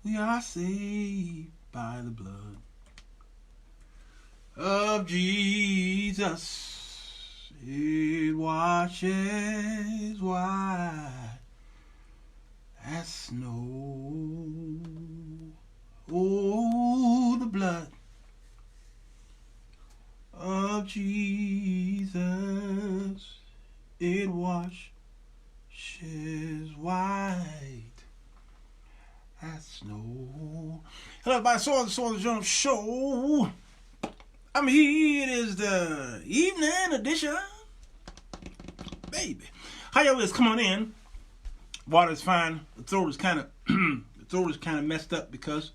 We are saved by the blood of Jesus. It washes white as snow. Oh, the blood of Jesus. It washes white as snow. Hello, everybody. Sirwalterj Jones Show. I'm here. It is the evening edition. Baby. How y'all is? Come on in. Water's fine. The throat is kind of messed up because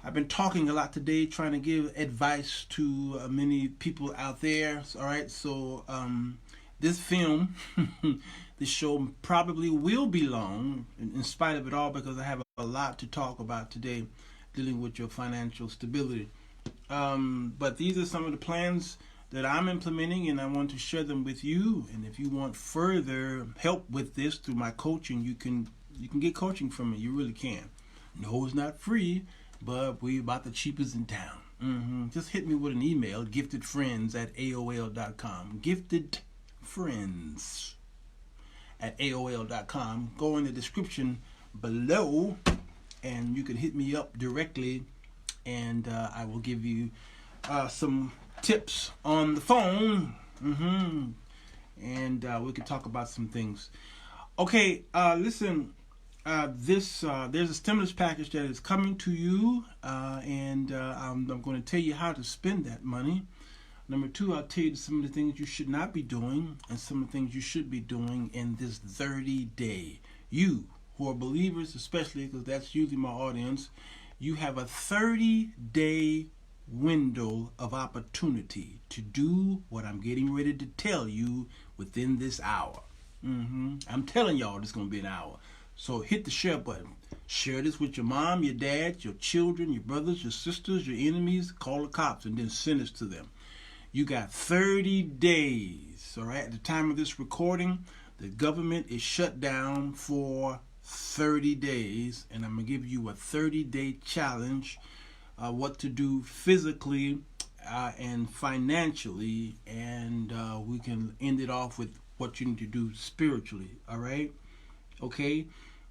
I've been talking a lot today, trying to give advice to many people out there. All right, so this film, this show probably will be long, in spite of it all, because I have a lot to talk about today, dealing with your financial stability. But these are some of the plans that I'm implementing, and I want to share them with you. And if you want further help with this through my coaching, you can get coaching from me. You really can. No, it's not free, but we about the cheapest in town. Just hit me with an email, giftedfriends@aol.com. giftedfriends@aol.com. Go in the description below, and you can hit me up directly, and I will give you some tips on the phone, and we can talk about some things. Okay, listen. There's a stimulus package that is coming to you, and I'm going to tell you how to spend that money. Number two, I'll tell you some of the things you should not be doing and some of the things you should be doing in this 30-day. You who are believers, especially, because that's usually my audience, you have a 30-day window of opportunity to do what I'm getting ready to tell you within this hour. I'm telling y'all it's going to be an hour. So hit the share button. Share this with your mom, your dad, your children, your brothers, your sisters, your enemies. Call the cops and then send this to them. You got 30 days. All right. At the time of this recording, the government is shut down for 30 days. And I'm going to give you a 30-day challenge. What to do physically and financially. And we can end it off with what you need to do spiritually. All right. Okay,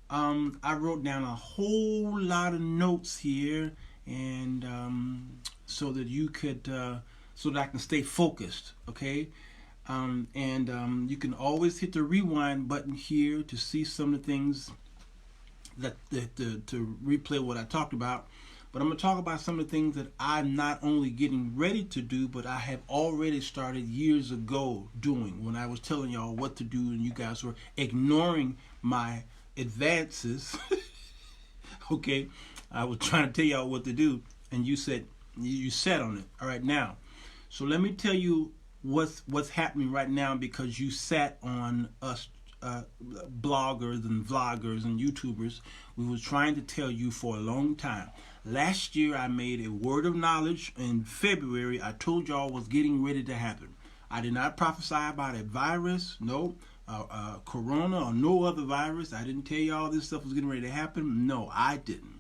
I wrote down a whole lot of notes here, and so that you could, so that I can stay focused. Okay, and you can always hit the rewind button here to see some of the things that to replay what I talked about. But I'm going to talk about some of the things that I'm not only getting ready to do, but I have already started years ago doing when I was telling y'all what to do and you guys were ignoring my advances. Okay, I was trying to tell y'all what to do and you sat on it. All right, now, so let me tell you what's happening right now, because you sat on us bloggers and vloggers and YouTubers. We was trying to tell you for a long time. Last year, I made a word of knowledge. In February, I told y'all what's getting ready to happen. I did not prophesy about a virus, no, corona or no other virus. I didn't tell y'all this stuff was getting ready to happen. No, I didn't.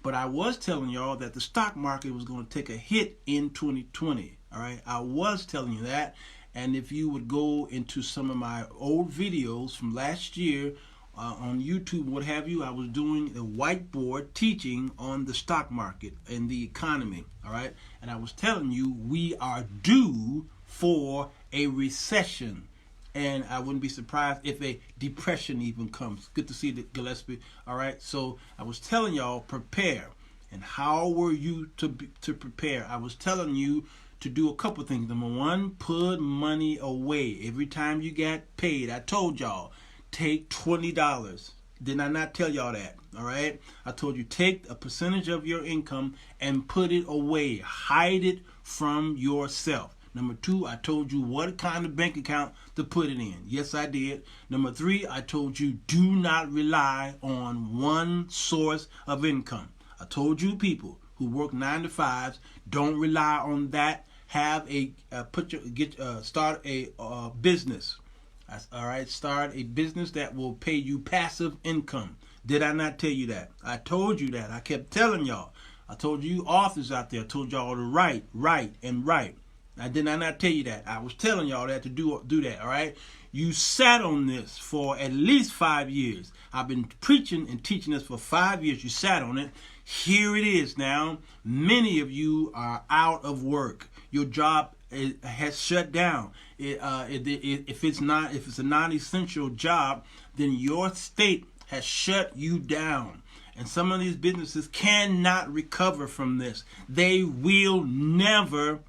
But I was telling y'all that the stock market was going to take a hit in 2020. All right, I was telling you that. And if you would go into some of my old videos from last year, on YouTube, what have you, I was doing a whiteboard teaching on the stock market and the economy, all right? And I was telling you we are due for a recession, and I wouldn't be surprised if a depression even comes. Good to see you, Gillespie, all right? So I was telling y'all, prepare. And how were you to prepare? I was telling you to do a couple things. Number one, put money away. Every time you got paid, I told y'all, take $20. Did I not tell y'all that? All right. I told you take a percentage of your income and put it away. Hide it from yourself. Number two, I told you what kind of bank account to put it in. Yes, I did. Number three, I told you do not rely on one source of income. I told you people who work 9 to 5s, don't rely on that. Have a start a business. All right, start a business that will pay you passive income. Did I not tell you that? I told you that. I kept telling y'all. I told you authors out there. I told y'all to write. I did not tell you that. I was telling y'all that to do that, all right? You sat on this for at least 5 years. I've been preaching and teaching this for 5 years. You sat on it. Here it is now. Many of you are out of work. Your job has shut down. If it's a non-essential job, then your state has shut you down. And some of these businesses cannot recover from this. They will never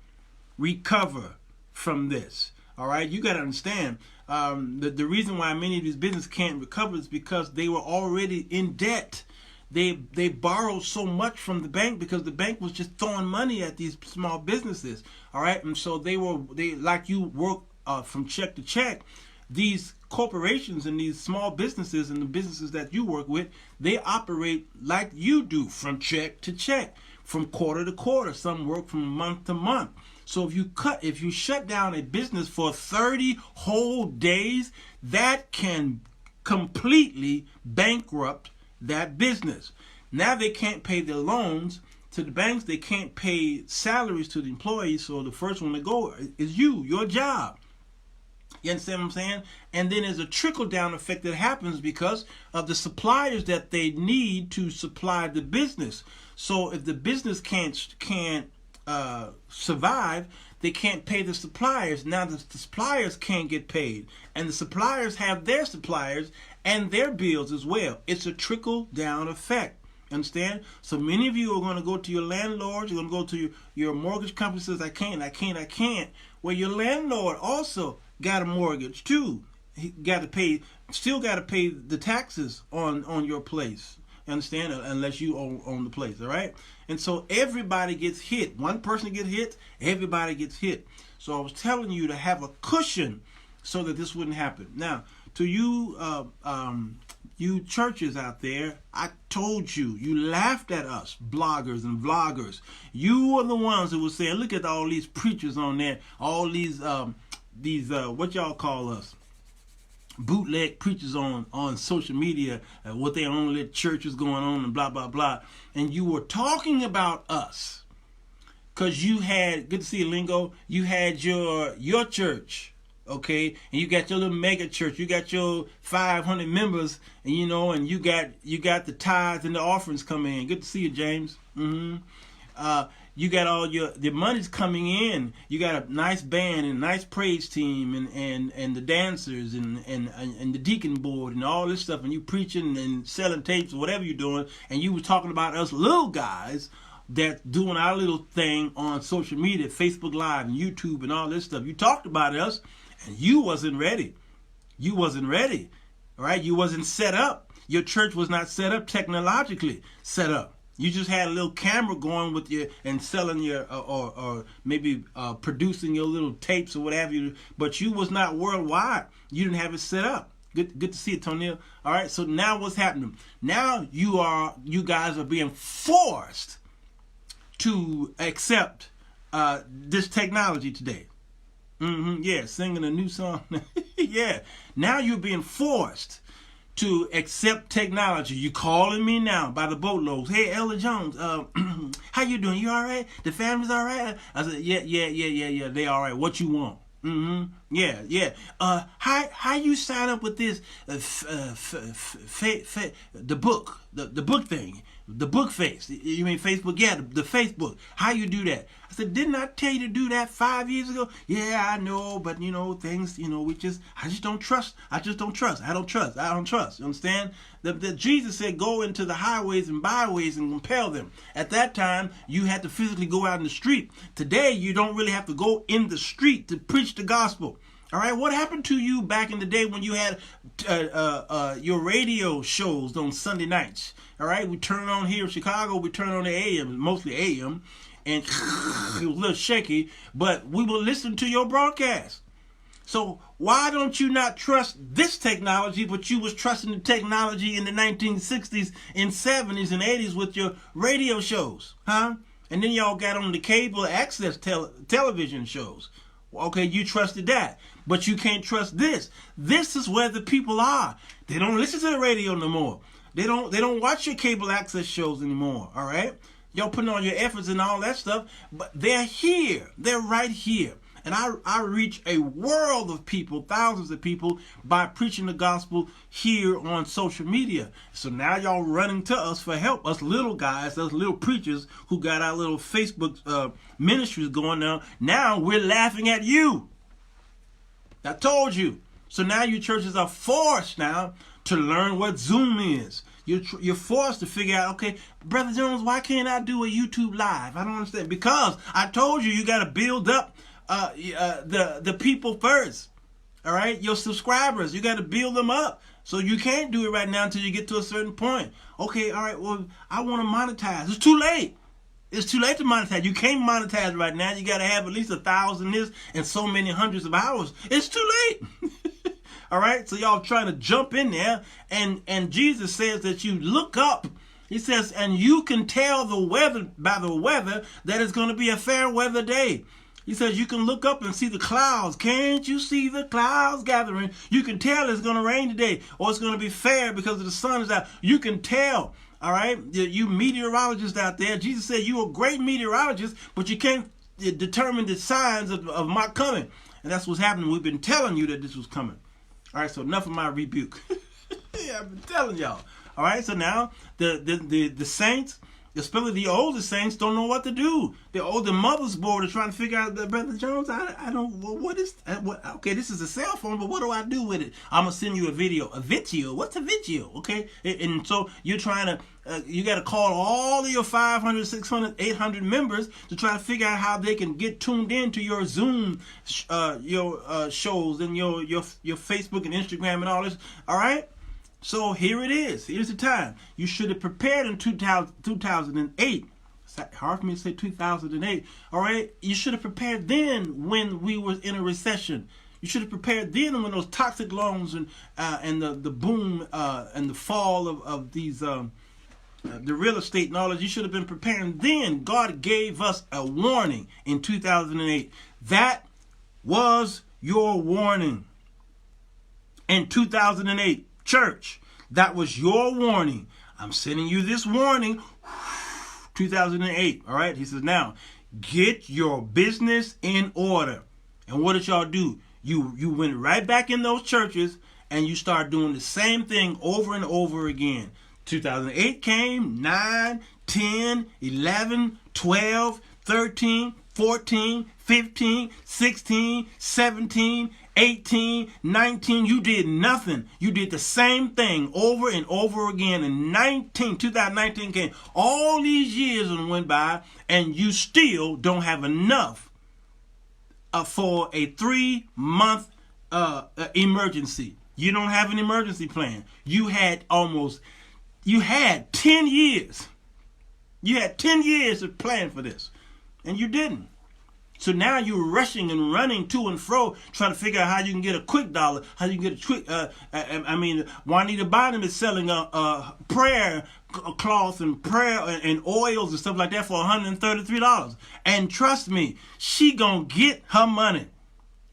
recover from this. All right, you got to understand. The reason why many of these businesses can't recover is because they were already in debt. They borrowed so much from the bank because the bank was just throwing money at these small businesses. All right, and so they like you work from check to check. These corporations and these small businesses and the businesses that you work with, they operate like you do, from check to check, from quarter to quarter. Some work from month to month. So if you shut down a business for 30 whole days, that can completely bankrupt that business. Now they can't pay their loans to the banks. They can't pay salaries to the employees. So the first one to go is your job. You understand what I'm saying? And then there's a trickle-down effect that happens because of the suppliers that they need to supply the business. So if the business can't survive, they can't pay the suppliers. Now the suppliers can't get paid. And the suppliers have their suppliers and their bills as well. It's a trickle-down effect. Understand? So many of you are going to go to your landlords. You're going to go to your mortgage company says, I can't. Well, your landlord also got a mortgage too. He still got to pay the taxes on your place. Understand? Unless you own the place, all right? And so everybody gets hit. One person gets hit, everybody gets hit. So I was telling you to have a cushion so that this wouldn't happen. Now, to you you churches out there, I told you, you laughed at us, bloggers and vloggers. You were the ones who were saying, look at all these preachers on there, all these what y'all call us, bootleg preachers on social media, what their own little churches going on and blah, blah, blah. And you were talking about us because you had, good to see you, Lingo, you had your church, okay, and you got your little mega church, you got your 500 members, and and you got the tithes and the offerings coming in. Good to see you, James. You got all your money's coming in. You got a nice band and a nice praise team and the dancers and the deacon board and all this stuff, and you preaching and selling tapes or whatever you're doing, and you were talking about us little guys that doing our little thing on social media, Facebook Live and YouTube and all this stuff. You talked about us, and you wasn't ready. All right? You wasn't set up. Your church was not set up, technologically set up. You just had a little camera going with you and selling your, or maybe producing your little tapes or whatever. But you was not worldwide. You didn't have it set up. Good to see it, Tonil. All right. So now what's happening? Now you guys are being forced to accept this technology today. Yeah, singing a new song. Yeah. Now you're being forced to accept technology. You calling me now by the boatloads. Hey, Elder Jones, how you doing? You all right? The family's all right? I said, yeah. They all right. What you want? Yeah. How you sign up with this the book thing, the book face? You mean Facebook? Yeah, the Facebook. How you do that? I said, didn't I tell you to do that 5 years ago? Yeah, I know, but things, I just don't trust. I don't trust. You understand? That Jesus said, go into the highways and byways and compel them. At that time, you had to physically go out in the street. Today, you don't really have to go in the street to preach the gospel. All right, what happened to you back in the day when you had your radio shows on Sunday nights? All right, we turn on here in Chicago, we turn on the AM, mostly AM, and it was a little shaky, but we will listen to your broadcast. So why don't you not trust this technology, but you was trusting the technology in the 1960s and 70s and 80s with your radio shows, huh? And then y'all got on the cable access television shows. Okay, you trusted that, but you can't trust this. This is where the people are. They don't listen to the radio no more. They don't watch your cable access shows anymore, all right? Y'all putting on your efforts and all that stuff, but they're here. They're right here. And I reach a world of people, thousands of people, by preaching the gospel here on social media. So now y'all running to us for help, us little guys, us little preachers who got our little Facebook ministries going on. Now we're laughing at you. I told you. So now you churches are forced now to learn what Zoom is. You're forced to figure out, okay, Brother Jones, why can't I do a YouTube live? I don't understand. Because I told you, you got to build up the people first. All right, your subscribers, you got to build them up. So you can't do it right now until you get to a certain point. Okay, all right, well, I want to monetize. It's too late. It's too late to monetize. You can't monetize right now. You got to have at least 1,000 this and so many hundreds of hours. It's too late. All right, so y'all trying to jump in there, and Jesus says that you look up. He says, and you can tell the weather by the weather that it's going to be a fair weather day. He says you can look up and see the clouds. Can't you see the clouds gathering? You can tell it's going to rain today, or it's going to be fair because the sun is out. You can tell. All right, you meteorologists out there. Jesus said you're a great meteorologist, but you can't determine the signs of my coming. And that's what's happening. We've been telling you that this was coming. All right, so enough of my rebuke. Yeah, I've been telling y'all. All right, so now the saints, especially the older saints, don't know what to do. The older mothers board are trying to figure out, Brother Jones, I don't, what is, what? Okay, this is a cell phone, but what do I do with it? I'm going to send you a video. A video? What's a video? Okay, and so you're trying to, you got to call all of your 500, 600, 800 members to try to figure out how they can get tuned into your Zoom, shows and your Facebook and Instagram and all this. All right. So here it is. Here's the time. You should have prepared in 2008. It's hard for me to say 2008. All right. You should have prepared then when we were in a recession. You should have prepared then when those toxic loans and the boom and the fall of these the real estate and all that. You should have been preparing then. God gave us a warning in 2008. That was your warning in 2008. Church, that was your warning. I'm sending you this warning. 2008. All right. He says, now get your business in order. And what did y'all do? You went right back in those churches and you start doing the same thing over and over again. 2008 came, 9, 10, 11, 12, 13, 14, 15, 16, 17, 18, 19, you did nothing. You did the same thing over and over again. And 2019 came. All these years went by, and you still don't have enough for a 3-month emergency. You don't have an emergency plan. You had 10 years. You had 10 years to plan for this, and you didn't. So now you're rushing and running to and fro, trying to figure out how you can get a quick dollar, how you can get a quick. Juanita Bynum is selling prayer cloth and prayer and oils and stuff like that for $133. And trust me, she gonna get her money.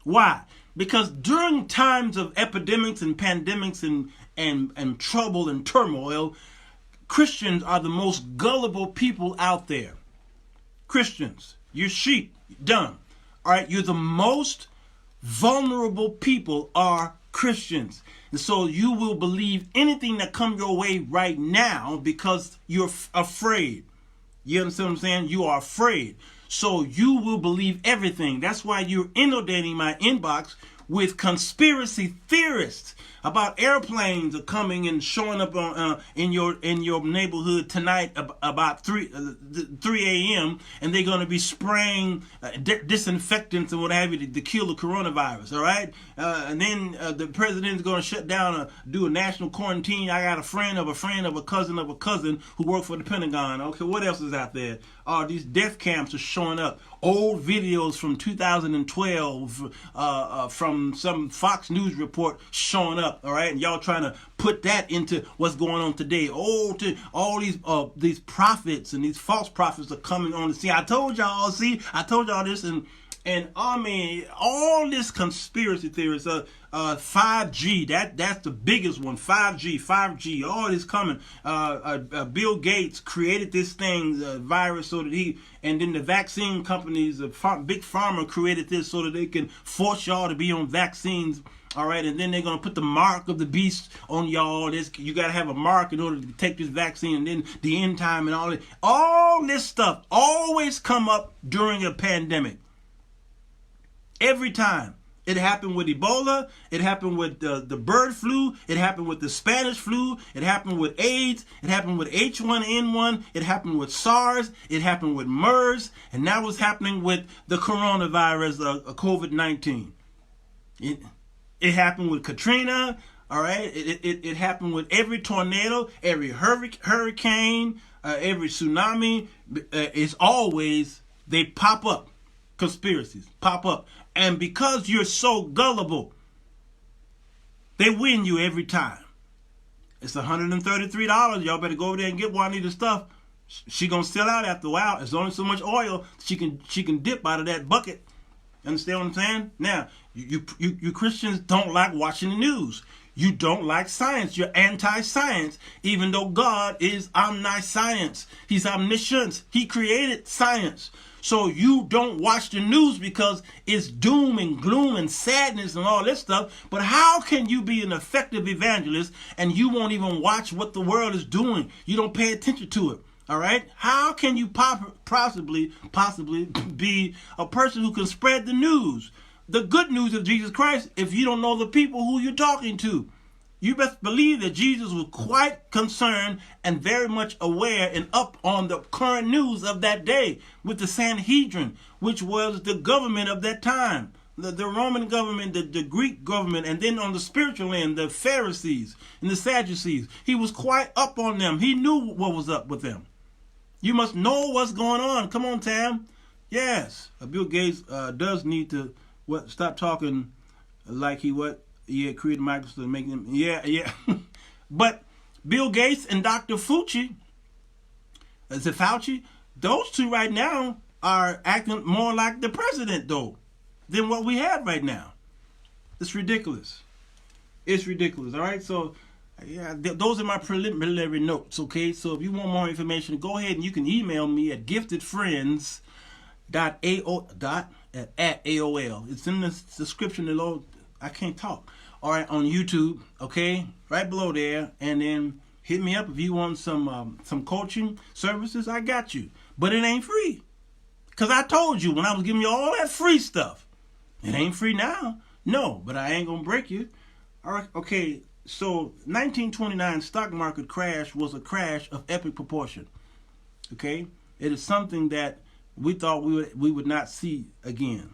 Why? Because during times of epidemics and pandemics and trouble and turmoil, Christians are the most gullible people out there. Christians, you're sheep. Done. All right. You're the most vulnerable people are Christians. And so you will believe anything that comes your way right now because you're afraid. You understand what I'm saying? You are afraid. So you will believe everything. That's why you're inundating my inbox with conspiracy theorists about airplanes are coming and showing up on in your neighborhood tonight about 3 a.m. and they're going to be spraying disinfectants and what have you to kill the coronavirus. All right, and then the president is going to shut down, do a national quarantine. I got a friend of a friend of a cousin who worked for the Pentagon. Okay, what else is out there? These death camps are showing up. Old videos from 2012 from some Fox News report showing up. All right, and y'all trying to put that into what's going on today. All these prophets and these false prophets are coming on the scene. I told y'all this, and And I mean, all this conspiracy theories, 5G, that's the biggest one. 5G, all this coming. Bill Gates created this thing, virus, so that and then the vaccine companies, big pharma created this so that they can force y'all to be on vaccines. All right, and then they're gonna put the mark of the beast on y'all. You gotta have a mark in order to take this vaccine, and then the end time and all that. All this stuff always come up during a pandemic. Every time. It happened with Ebola. It happened with the bird flu. It happened with the Spanish flu. It happened with AIDS. It happened with H1N1. It happened with SARS. It happened with MERS. And now it's happening with the coronavirus, COVID-19. It happened with Katrina. All right. It happened with every tornado, every hurricane, every tsunami. It's always, they pop up. Conspiracies pop up. And because you're so gullible, they win you every time. It's $133. Y'all better go over there and get Juanita's stuff. She gonna sell out after a while. There's only so much oil she can dip out of that bucket. Understand what I'm saying? Now, you Christians don't like watching the news. You don't like science. You're anti-science, even though God is omniscience. He's omniscience. He created science. So you don't watch the news because it's doom and gloom and sadness and all this stuff. But how can you be an effective evangelist and you won't even watch what the world is doing? You don't pay attention to it. All right? How can you possibly be a person who can spread the news, the good news of Jesus Christ, if you don't know the people who you're talking to? You best believe that Jesus was quite concerned and very much aware and up on the current news of that day with the Sanhedrin, which was the government of that time, the Roman government, the Greek government, and then on the spiritual end, the Pharisees and the Sadducees. He was quite up on them. He knew what was up with them. You must know what's going on. Come on, Tam. Yes, Bill Gates does need to stop talking like he created Microsoft and make them. Yeah. But Bill Gates and Dr. Fauci, those two right now are acting more like the president, though, than what we have right now. It's ridiculous. It's ridiculous. All right. So, yeah, those are my preliminary notes. Okay. So if you want more information, go ahead and you can email me at giftedfriends.AOL. It's in the description below. I can't talk. All right, on YouTube, okay, right below there, and then hit me up if you want some coaching services. I got you, but it ain't free, cause I told you when I was giving you all that free stuff, it ain't free now. No, but I ain't gonna break you. All right, okay. So 1929 stock market crash was a crash of epic proportion. Okay, it is something that we thought we would not see again.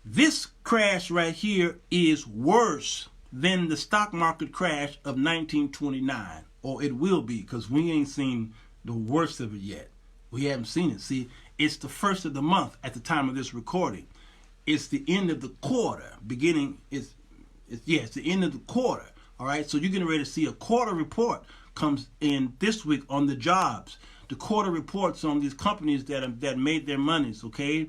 This crash right here is worse than the stock market crash of 1929, or it will be, because we ain't seen the worst of it yet. We haven't seen it. See, it's the first of the month at the time of this recording. It's the end of the quarter. It's the end of the quarter. All right, so you're getting ready to see a quarter report comes in this week on the jobs. The quarter reports on these companies that made their monies. Okay.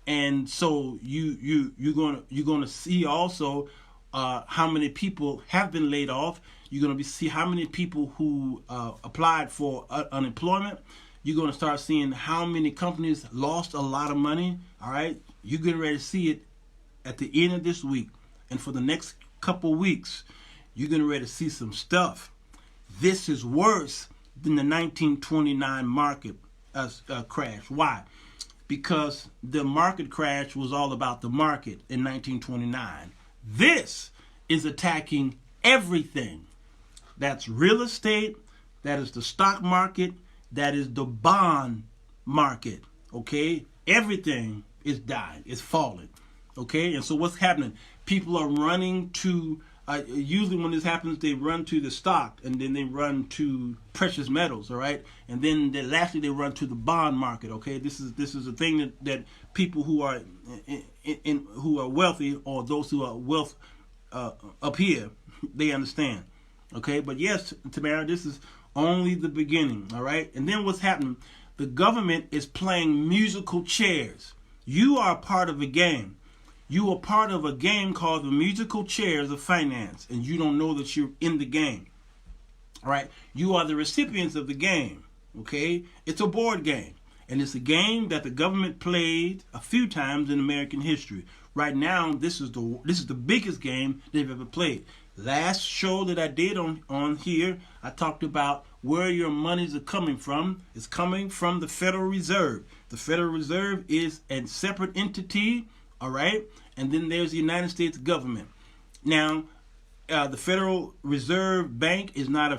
And so you're gonna see also how many people have been laid off. You're gonna see how many people who applied for unemployment. You're gonna start seeing how many companies lost a lot of money. All right, you're getting ready to see it at the end of this week, and for the next couple weeks, you're getting ready to see some stuff. This is worse than the 1929 market crash. Why? Because the market crash was all about the market in 1929. This is attacking everything. That's real estate, that is the stock market, that is the bond market, okay? Everything is dying, it's falling, okay? And so what's happening? People are running to, usually when this happens, they run to the stock, and then they run to precious metals, all right? And then lastly, they run to the bond market, okay? This is a thing that people who are who are wealthy, or those who are wealth up here, they understand, okay? But yes, Tamara, this is only the beginning, all right? And then what's happening? The government is playing musical chairs. You are part of a game. You are part of a game called the musical chairs of finance, and you don't know that you're in the game. All right? You are the recipients of the game. Okay? It's a board game, and it's a game that the government played a few times in American history. Right now, this is the biggest game they've ever played. Last show that I did on here, I talked about where your monies are coming from. It's coming from the Federal Reserve. The Federal Reserve is a separate entity, all right? And then there's the United States government. Now, the Federal Reserve Bank is not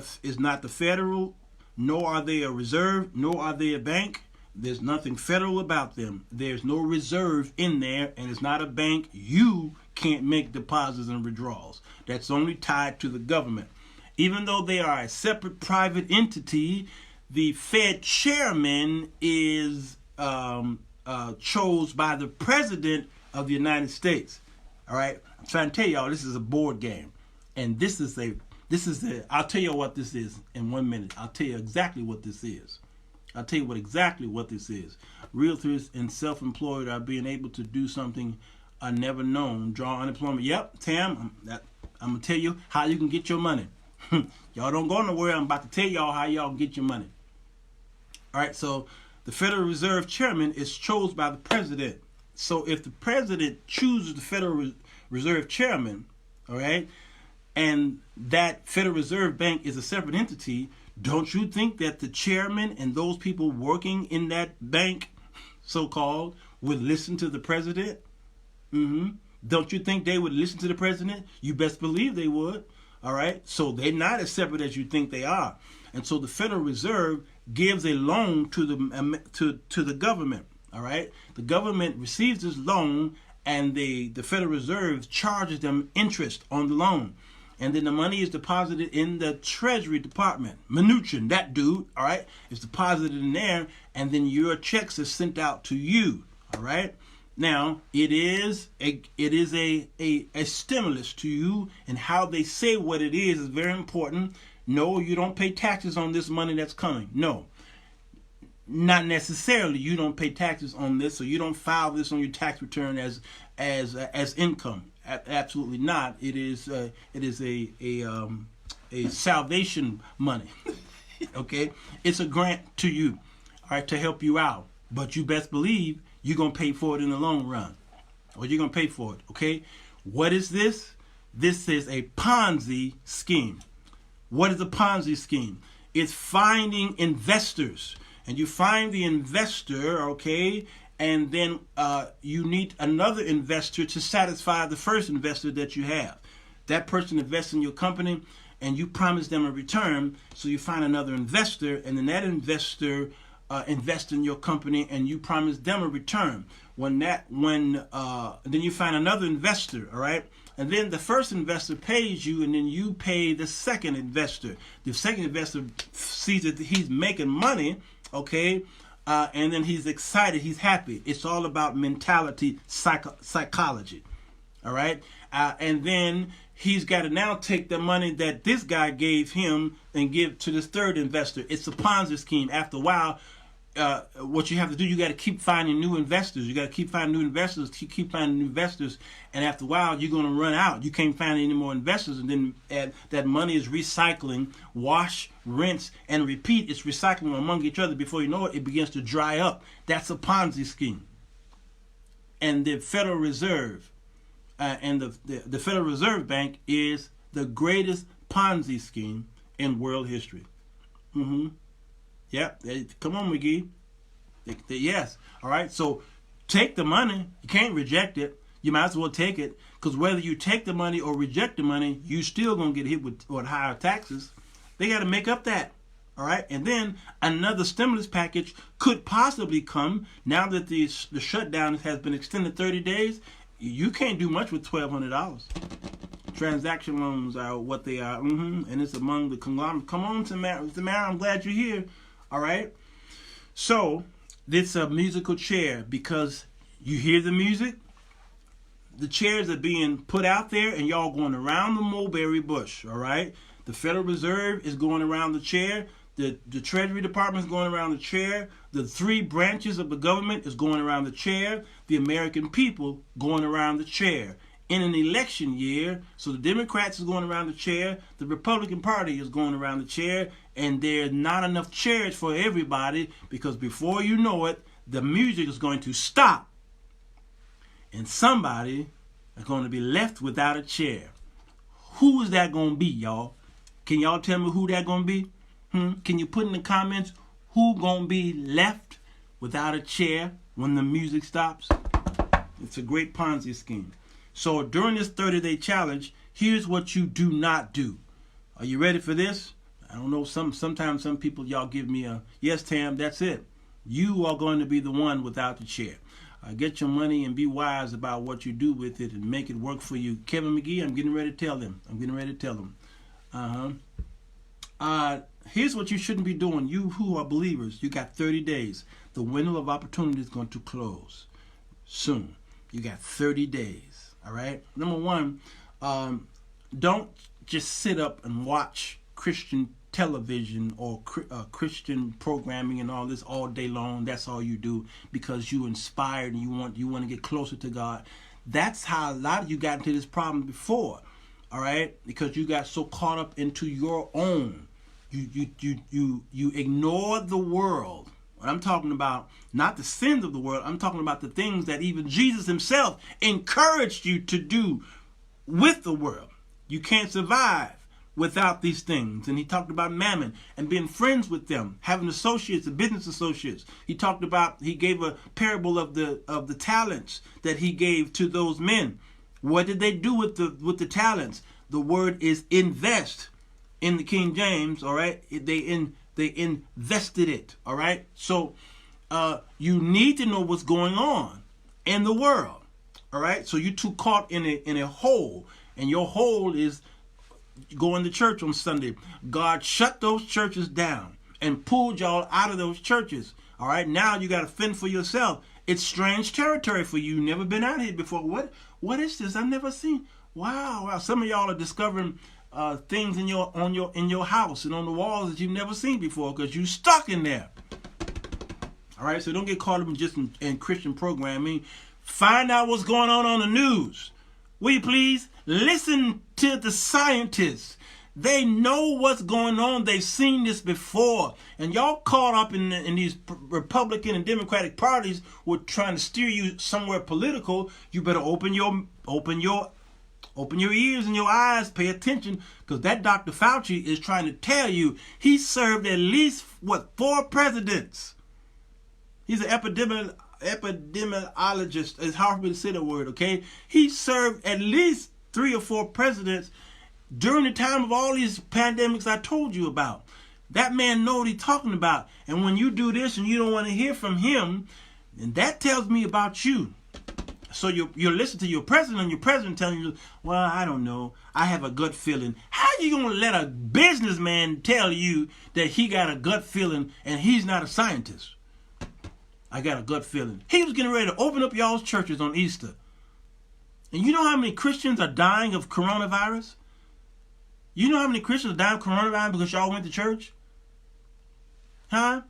the federal, nor are they a reserve, nor are they a bank. There's nothing federal about them. There's no reserve in there, and it's not a bank. You can't make deposits and withdrawals. That's only tied to the government. Even though they are a separate private entity, the Fed chairman is chose by the President of the United States. All right, I'm trying to tell y'all this is a board game, and I'll tell you what this is in 1 minute. I'll tell you exactly what this is. I'll tell you exactly what this is. Realtors and self-employed are being able to do something never known. Draw unemployment. Yep, Tam, I'm going to tell you how you can get your money. Y'all don't go nowhere. I'm about to tell y'all how y'all can get your money. All right, so the Federal Reserve Chairman is chosen by the President. So if the President chooses the Federal Reserve Chairman, all right, and that Federal Reserve Bank is a separate entity, don't you think that the chairman and those people working in that bank, so-called, would listen to the president? Don't you think they would listen to the president? You best believe they would. All right? So they're not as separate as you think they are. And so the Federal Reserve gives a loan to the government. All right? The government receives this loan, and the Federal Reserve charges them interest on the loan. And then the money is deposited in the Treasury Department. Mnuchin, that dude, all right, is deposited in there, and then your checks are sent out to you, all right? Now, it is a stimulus to you, and how they say what it is very important. No, you don't pay taxes on this money that's coming. No, not necessarily. You don't pay taxes on this, so you don't file this on your tax return as income. Absolutely not. It is a salvation money. Okay, it's a grant to you, all right, to help you out. But you best believe you're gonna pay for it in the long run, or you're gonna pay for it. Okay, what is this? This is a Ponzi scheme. What is a Ponzi scheme? It's finding investors, and you find the investor, okay, and then you need another investor to satisfy the first investor that you have. That person invests in your company, and you promise them a return, so you find another investor, and then that investor invests in your company, and you promise them a return. Then you find another investor, all right? And then the first investor pays you, and then you pay the second investor. The second investor sees that he's making money, okay? And then he's excited, he's happy. It's all about mentality, psychology, all right? And then he's got to now take the money that this guy gave him and give to this third investor. It's a Ponzi scheme. After a while, what you have to do, you got to keep finding new investors. You got to keep finding new investors, keep finding new investors, and after a while, you're going to run out. You can't find any more investors, and then that money is recycling, wash, rinse, and repeat. It's recycling among each other. Before you know it, it begins to dry up. That's a Ponzi scheme. And the Federal Reserve and the Federal Reserve Bank is the greatest Ponzi scheme in world history. Yep. Come on, McGee. Yes. All right. So take the money. You can't reject it. You might as well take it, because whether you take the money or reject the money, you still going to get hit with higher taxes. They got to make up that. All right. And then another stimulus package could possibly come now that the shutdown has been extended 30 days. You can't do much with $1,200. Transaction loans are what they are. And it's among the conglomerate. Come on, Tamara. I'm glad you're here. All right. So it's a musical chair, because you hear the music. The chairs are being put out there, and y'all going around the mulberry bush. All right. The Federal Reserve is going around the chair. The Treasury Department is going around the chair. The three branches of the government is going around the chair. The American people going around the chair. In an election year, so the Democrats is going around the chair, the Republican Party is going around the chair, and there's not enough chairs for everybody, because before you know it, the music is going to stop, and somebody is going to be left without a chair. Who is that going to be, y'all? Can y'all tell me who that going to be? Can you put in the comments who going to be left without a chair when the music stops? It's a great Ponzi scheme. So during this 30-day challenge, here's what you do not do. Are you ready for this? I don't know. Sometimes some people, y'all give me a yes, Tam. That's it. You are going to be the one without the chair. Get your money and be wise about what you do with it and make it work for you. Kevin McGee, I'm getting ready to tell them. Here's what you shouldn't be doing. You who are believers, you got 30 days. The window of opportunity is going to close soon. You got 30 days. All right. Number one, don't just sit up and watch Christian television or Christian programming and all this all day long. That's all you do because you inspired and you want to get closer to God. That's how a lot of you got into this problem before. All right, because you got so caught up into your own. You ignored the world. What I'm talking about, not the sins of the world. I'm talking about the things that even Jesus himself encouraged you to do with the world. You can't survive without these things. And he talked about mammon and being friends with them, having associates, business associates. He gave a parable of the talents that he gave to those men. What did they do with the talents? The word is invest in the King James. All right, they invested it. All right, so you need to know what's going on in the world. All right, so you're too caught in a hole, and your hole is going to church on Sunday. God shut those churches down and pulled y'all out of those churches. All right, now you got to fend for yourself. It's strange territory for you. Never been out here before. What is this? I've never seen. Wow. Some of y'all are discovering things in your house and on the walls that you've never seen before because you stuck in there. All right, so don't get caught up just in Christian programming. Find out what's going on the news. Will you please listen to the scientists? They know what's going on. They've seen this before. And y'all caught up in these Republican and Democratic parties who are trying to steer you somewhere political. You better open your ears and your eyes. Pay attention, because that Dr. Fauci is trying to tell you he served at least 4 presidents. He's an epidemiologist. It's hard for me to say the word. Okay, he served at least 3 or 4 presidents during the time of all these pandemics I told you about. That man knows what he's talking about. And when you do this and you don't want to hear from him, then that tells me about you. So you listen to your president, and your president telling you, well, I don't know, I have a gut feeling. How are you going to let a businessman tell you that he got a gut feeling and he's not a scientist? I got a gut feeling. He was getting ready to open up y'all's churches on Easter. And you know how many Christians are dying of coronavirus? You know how many Christians are dying of coronavirus because y'all went to church? Huh?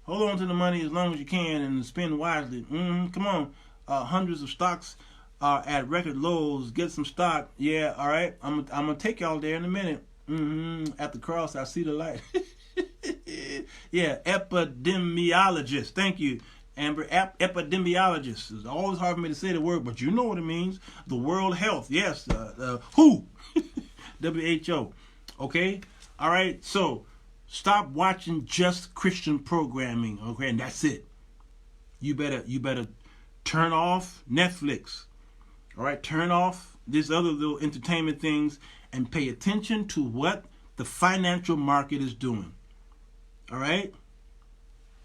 Hold on to the money as long as you can and spend wisely. Come on. Hundreds of stocks are at record lows. Get some stock. Yeah, all right. I'm going to take y'all there in a minute. At the cross, I see the light. Yeah, epidemiologist. Thank you, Amber. Epidemiologist. It's always hard for me to say the word, but you know what it means. The World Health. Yes. WHO. WHO. Okay? All right. So stop watching just Christian programming. Okay? And that's it. You better turn off Netflix. All right? Turn off these other little entertainment things and pay attention to what the financial market is doing. All right?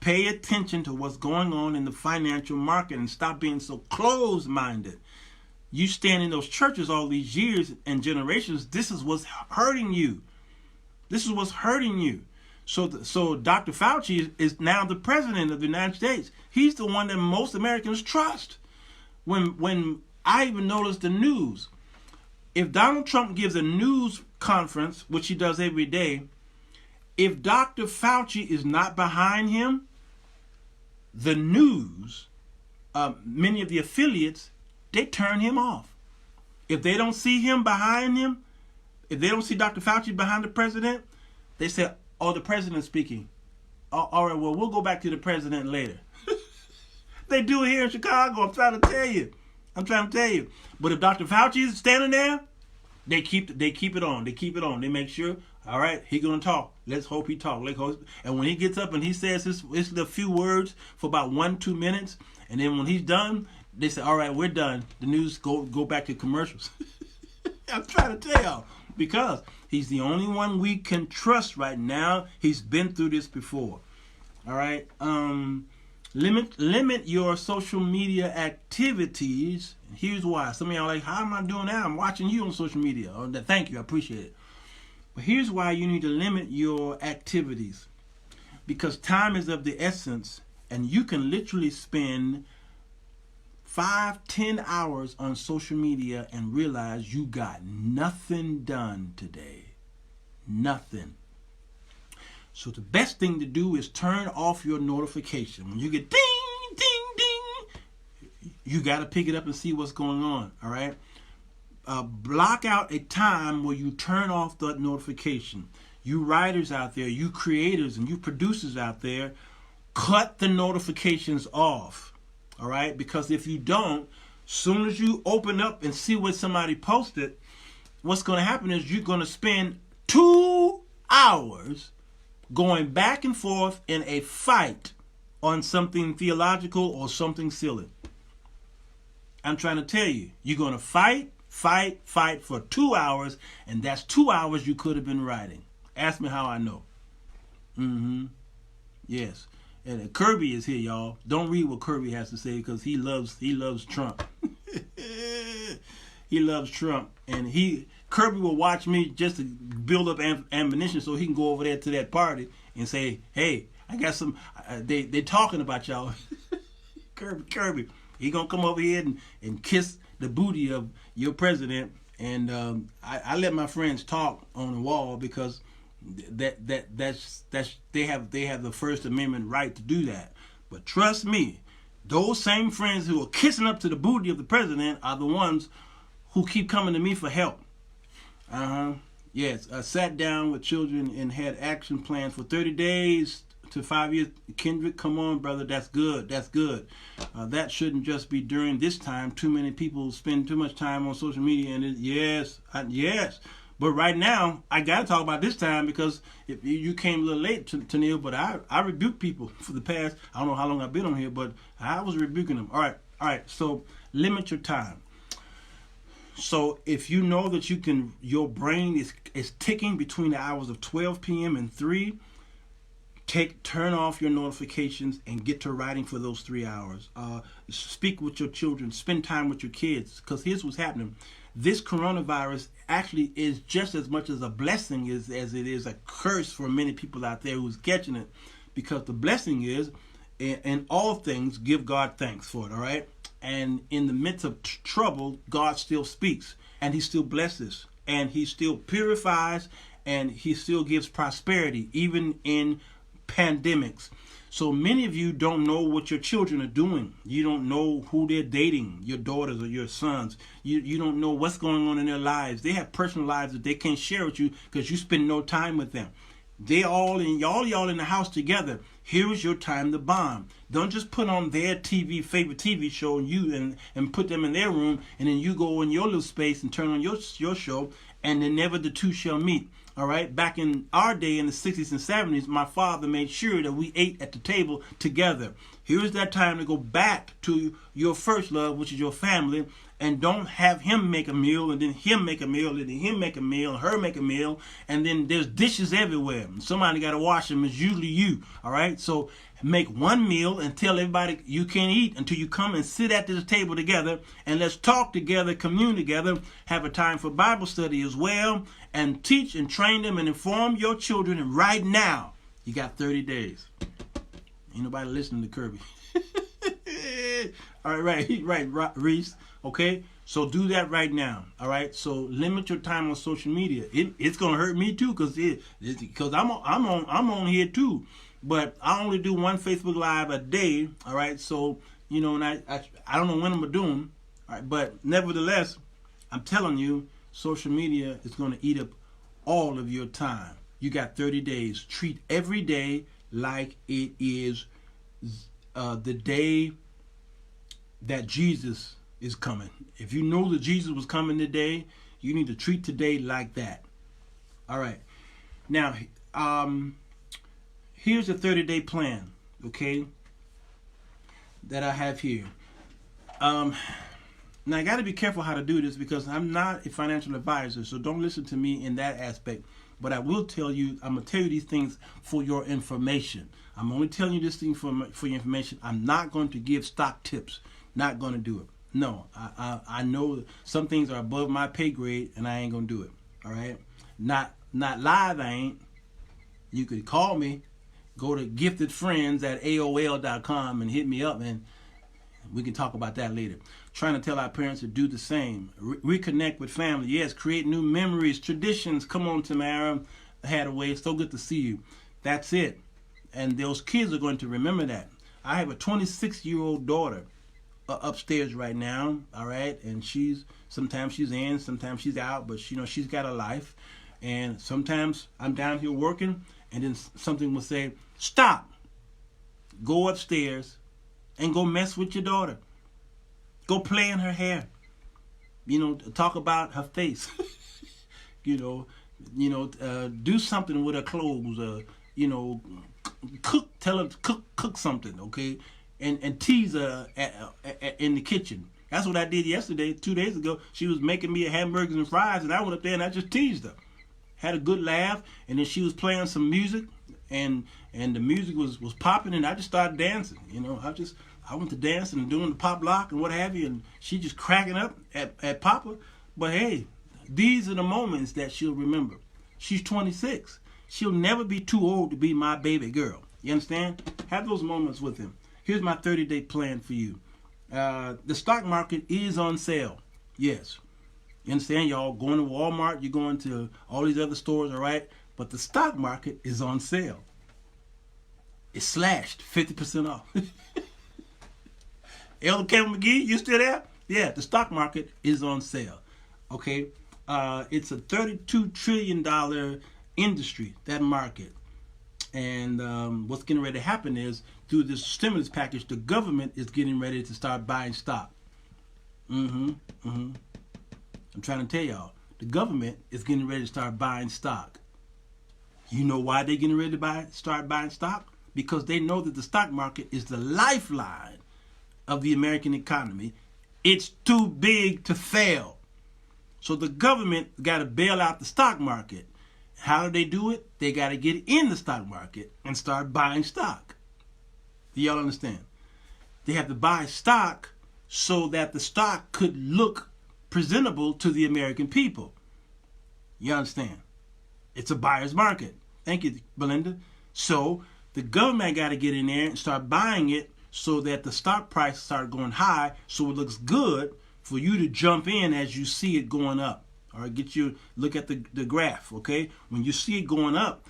Pay attention to what's going on in the financial market and stop being so closed-minded. You stand in those churches all these years and generations, this is what's hurting you. This is what's hurting you. So Dr. Fauci is now the president of the United States. He's the one that most Americans trust. When I even noticed the news, if Donald Trump gives a news conference, which he does every day, If Dr. Fauci is not behind him, the news, many of the affiliates, they turn him off. If they don't see him behind him, if they don't see Dr. Fauci behind the president, they say, oh, the president's speaking. All right, well, we'll go back to the president later. They do it here in Chicago. I'm trying to tell you. But if Dr. Fauci is standing there, they keep it on. They make sure, all right, he's going to talk. Let's hope he talks. And when he gets up and he says it's a few words for about 1-2 minutes, and then when he's done, they say, all right, we're done. The news go back to commercials. I'm trying to tell y'all. Because he's the only one we can trust right now. He's been through this before. All right. Limit your social media activities. Here's why. Some of y'all are like, how am I doing now? I'm watching you on social media. Oh, thank you. I appreciate it. But here's why you need to limit your activities. Because time is of the essence, and you can literally spend 5-10 hours on social media and realize you got nothing done today. Nothing. So the best thing to do is turn off your notification. When you get ding, ding, ding, you got to pick it up and see what's going on. All right. Block out a time where you turn off the notification. You writers out there, you creators and you producers out there, cut the notifications off. All right, because if you don't, soon as you open up and see what somebody posted, what's going to happen is you're going to spend 2 hours going back and forth in a fight on something theological or something silly. I'm trying to tell you, you're going to fight for 2 hours, and that's 2 hours you could have been writing. Ask me how I know. Yes. And Kirby is here, y'all. Don't read what Kirby has to say because he loves Trump. He loves Trump, and Kirby will watch me just to build up ammunition so he can go over there to that party and say, "Hey, I got some. They talking about y'all." Kirby, he gonna come over here and kiss the booty of your president, and I let my friends talk on the wall because that's they have the First Amendment right to do that. But trust me, those same friends who are kissing up to the booty of the president are the ones who keep coming to me for help. Yes, I sat down with children and had action plans for 30 days to 5 years. Kendrick, come on, brother, that's good. That shouldn't just be during this time. Too many people spend too much time on social media, and yes. But right now, I got to talk about this time because if you came a little late to Neil, but I rebuke people for the past, I don't know how long I've been on here, but I was rebuking them. All right. So limit your time. So if you know that your brain is ticking between the hours of 12 p.m. and 3, turn off your notifications and get to writing for those 3 hours. Speak with your children, spend time with your kids, because here's what's happening. This coronavirus actually is just as much as a blessing as it is a curse for many people out there who's catching it, because the blessing is, in all things, give God thanks for it, all right? And in the midst of trouble, God still speaks, and he still blesses, and he still purifies, and he still gives prosperity, even in pandemics. So many of you don't know what your children are doing. You don't know who they're dating, your daughters or your sons. You don't know what's going on in their lives. They have personal lives that they can't share with you because you spend no time with them. They all y'all in the house together. Here is your time to bond. Don't just put on their favorite TV show and put them in their room, and then you go in your little space and turn on your show, and then never the two shall meet. All right. Back in our day in the 60s and 70s, my father made sure that we ate at the table together. Here's that time to go back to your first love, which is your family, and don't have him make a meal and then him make a meal and then him make a meal and her make a meal, and then there's dishes everywhere. Somebody got to wash them. It's usually you. All right. So make one meal and tell everybody you can't eat until you come and sit at this table together, and let's talk together, commune together, have a time for Bible study as well, and teach and train them and inform your children. And right now, you got 30 days. Ain't nobody listening to Kirby. All right, Reese. Okay, So do that right now. All right. So limit your time on social media. It's gonna hurt me too, because I'm on here too. But I only do one Facebook Live a day. All right. So and I don't know when I'm gonna do them. All right. But nevertheless, I'm telling you, social media is gonna eat up all of your time. You got 30 days. Treat every day like it is the day that Jesus is coming. If you know that Jesus was coming today, you need to treat today like that. All right. Now, here's a 30-day plan, okay, that I have here. Now, I got to be careful how to do this because I'm not a financial advisor, so don't listen to me in that aspect. But I will tell you, I'm going to tell you these things for your information. I'm only telling you this thing for your information. I'm not going to give stock tips. Not going to do it. No, I know some things are above my pay grade, and I ain't gonna do it. All right, not live. I ain't. You could call me, go to giftedfriends@aol.com and hit me up, and we can talk about that later. Trying to tell our parents to do the same. Reconnect with family. Yes, create new memories, traditions. Come on, Tamara Hadaway. So good to see you. That's it. And those kids are going to remember that. I have a 26-year-old daughter upstairs right now, all right, and sometimes she's in, sometimes she's out, but she's got a life, and sometimes I'm down here working, and then something will say, stop, go upstairs, and go mess with your daughter, go play in her hair, talk about her face, do something with her clothes, tell her to cook something, okay. And tease her in the kitchen. That's what I did yesterday, 2 days ago. She was making me hamburgers and fries, and I went up there and I just teased her. Had a good laugh, and then she was playing some music, and the music was popping, and I just started dancing. I went to dancing and doing the pop lock and what have you, and she just cracking up at Papa. But hey, these are the moments that she'll remember. She's 26. She'll never be too old to be my baby girl. You understand? Have those moments with him. Here's my 30-day plan for you. The stock market is on sale. Yes. You understand? Y'all going to Walmart, you're going to all these other stores, all right? But the stock market is on sale. It's slashed 50% off. Elder Kevin McGee, you still there? Yeah, the stock market is on sale. Okay? It's a $32 trillion industry, that market. And what's getting ready to happen is, through this stimulus package, the government is getting ready to start buying stock. I'm trying to tell y'all, the government is getting ready to start buying stock. You know why they're getting ready to start buying stock? Because they know that the stock market is the lifeline of the American economy. It's too big to fail. So the government got to bail out the stock market. How do they do it? They got to get in the stock market and start buying stock. Do y'all understand? They have to buy stock so that the stock could look presentable to the American people. You understand? It's a buyer's market. Thank you, Belinda. So the government got to get in there and start buying it so that the stock price start going high, so it looks good for you to jump in as you see it going up. All right, look at the graph, okay? When you see it going up,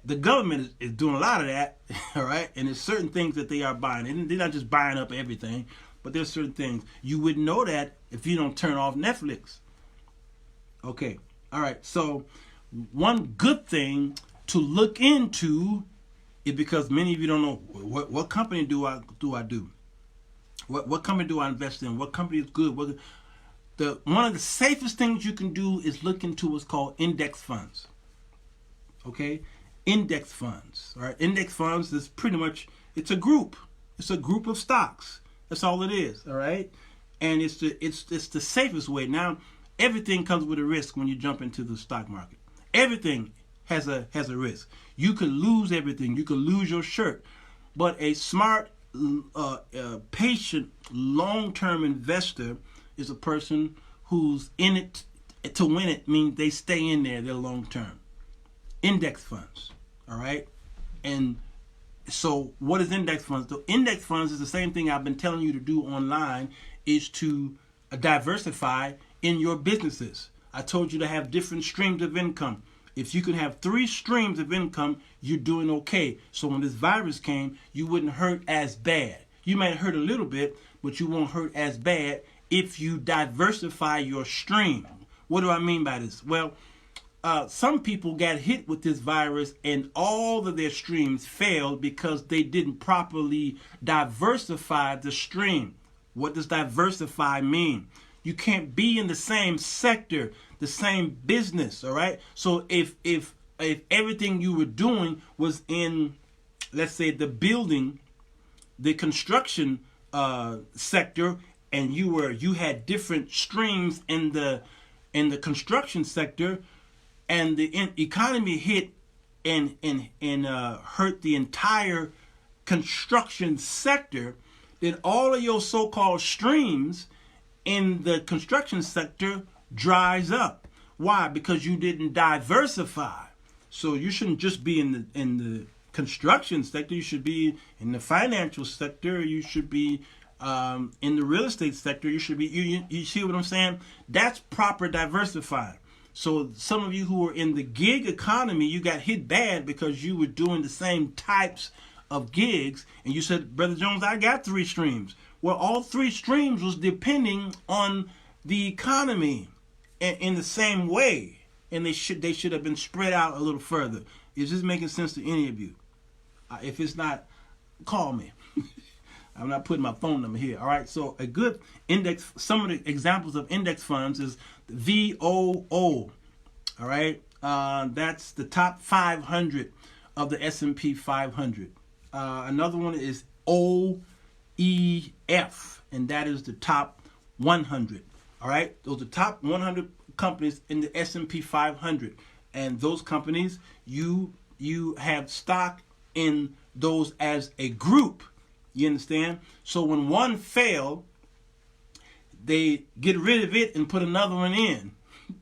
the government is doing a lot of that, all right? And there's certain things that they are buying. And they're not just buying up everything, but there's certain things. You wouldn't know that if you don't turn off Netflix. Okay, all right. So one good thing to look into is, because many of you don't know, what company do I do? What company do I invest in? What company is good? One of the safest things you can do is look into what's called index funds. Okay? Index funds. All right? Index funds is pretty much, it's a group. It's a group of stocks. That's all it is. All right? And it's the safest way. Now, everything comes with a risk when you jump into the stock market. Everything has a risk. You could lose everything. You could lose your shirt. But a smart, patient, long-term investor is a person who's in it to win it, means they stay in there, they're long term. Index funds, all right? And so what is index funds? The index funds is the same thing I've been telling you to do online, is to diversify in your businesses. I told you to have different streams of income. If you can have 3 streams of income, you're doing okay. So when this virus came, you wouldn't hurt as bad. You might hurt a little bit, but you won't hurt as bad if you diversify your stream. What do I mean by this? Well, some people got hit with this virus and all of their streams failed because they didn't properly diversify the stream. What does diversify mean? You can't be in the same sector, the same business, all right? So if everything you were doing was in, let's say, the construction sector, and you had different streams in the construction sector, and the economy hit and hurt the entire construction sector, then all of your so-called streams in the construction sector dries up. Why? Because you didn't diversify. So you shouldn't just be in the construction sector. You should be in the financial sector. You should be in the real estate sector. You should be. You see what I'm saying? That's proper diversifying. So some of you who are in the gig economy, you got hit bad because you were doing the same types of gigs, and you said, Brother Jones, I got 3 streams. Well, all 3 streams was depending on the economy in the same way, and they should have been spread out a little further. Is this making sense to any of you? If it's not, call me. I'm not putting my phone number here. All right. So a good index. Some of the examples of index funds is VOO. All right. That's the top 500 of the S&P 500. Another one is OEF, and that is the top 100. All right. Those are top 100 companies in the S&P 500, and those companies you have stock in those as a group. You understand? So when one failed, they get rid of it and put another one in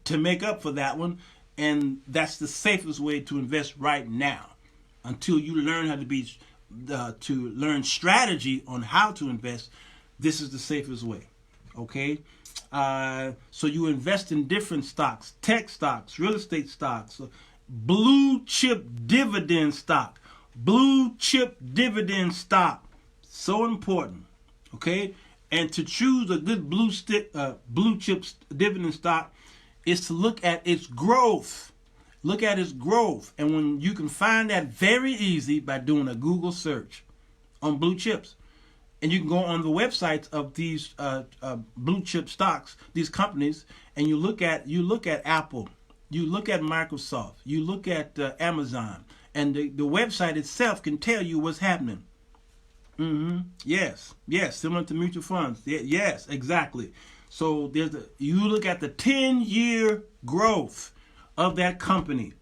to make up for that one. And that's the safest way to invest right now. Until you learn how to learn strategy on how to invest, this is the safest way. Okay? So you invest in different stocks, tech stocks, real estate stocks, blue chip dividend stock. Blue chip dividend stock. So important, okay? And to choose a good blue chip dividend stock is to look at its growth. Look at its growth. And when you can find that very easy by doing a Google search on blue chips. And you can go on the websites of these blue chip stocks, these companies, and you look at Apple, you look at Microsoft, you look at Amazon, and the website itself can tell you what's happening. Yes, similar to mutual funds. Yes, exactly. So you look at the 10-year growth of that company.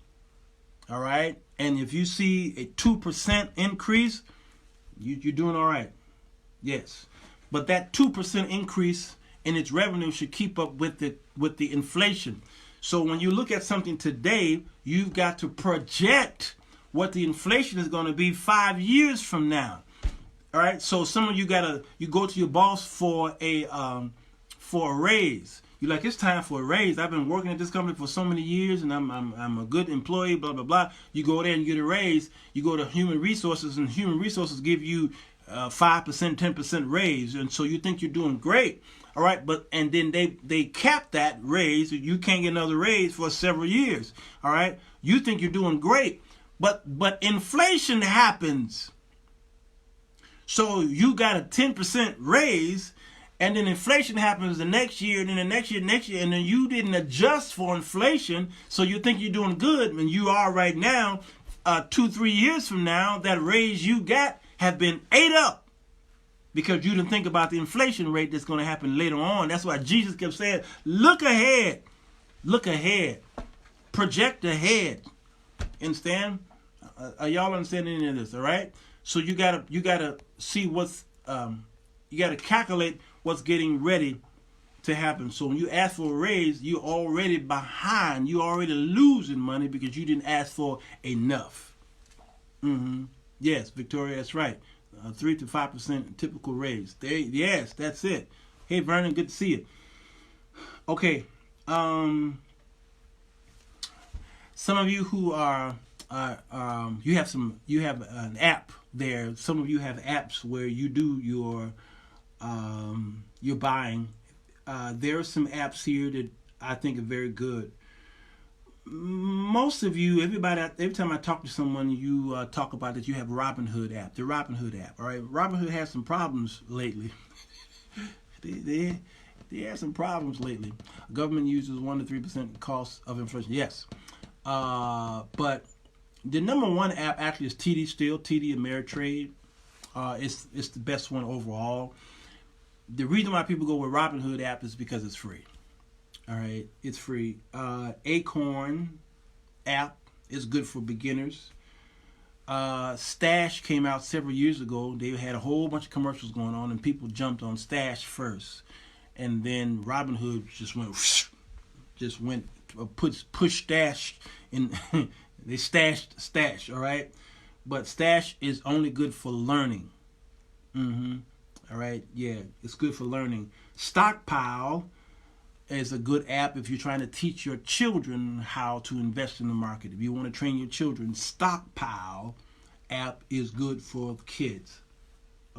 All right, and if you see a 2% increase, you're doing all right. Yes, but that 2% increase in its revenue should keep up with the inflation. So when you look at something today, you've got to project what the inflation is going to be 5 years from now. All right, so some of you go to your boss for a raise. You're like, it's time for a raise. I've been working at this company for so many years, and I'm a good employee. Blah blah blah. You go there and you get a raise. You go to human resources, and human resources give you 5%, 10% raise, and so you think you're doing great. All right, and then they cap that raise. You can't get another raise for several years. All right, you think you're doing great, but inflation happens. So you got a 10% raise, and then inflation happens the next year, and then the next year, and then you didn't adjust for inflation, so you think you're doing good, and you are right now. 2-3 years from now, that raise you got have been ate up because you didn't think about the inflation rate that's going to happen later on. That's why Jesus kept saying, look ahead, project ahead. Understand? Are y'all understanding any of this? All right. So you gotta see you gotta calculate what's getting ready to happen. So when you ask for a raise, you're already behind. You're already losing money because you didn't ask for enough. Yes, Victoria, that's right. 3 to 5% typical raise. Yes, that's it. Hey, Vernon, good to see you. Okay. Some of you who are you have an app there. Some of you have apps where you do your buying. There are some apps here that I think are very good. Most of you, every time I talk to someone, you talk about that you have Robinhood app, the Robinhood app. All right, Robinhood has some problems lately. they have some problems lately. Government uses 1 to 3% cost of inflation. Yes, but the number one app actually is TD still, TD Ameritrade. It's the best one overall. The reason why people go with Robinhood app is because it's free. All right, it's free. Acorn app is good for beginners. Stash came out several years ago. They had a whole bunch of commercials going on, and people jumped on Stash first, and then Robinhood just went push Stash in. They stashed Stash. All right, but Stash is only good for learning. All right, yeah, it's good for learning. Stockpile is a good app if you're trying to teach your children how to invest in the market. If you want to train your children, Stockpile app is good for kids.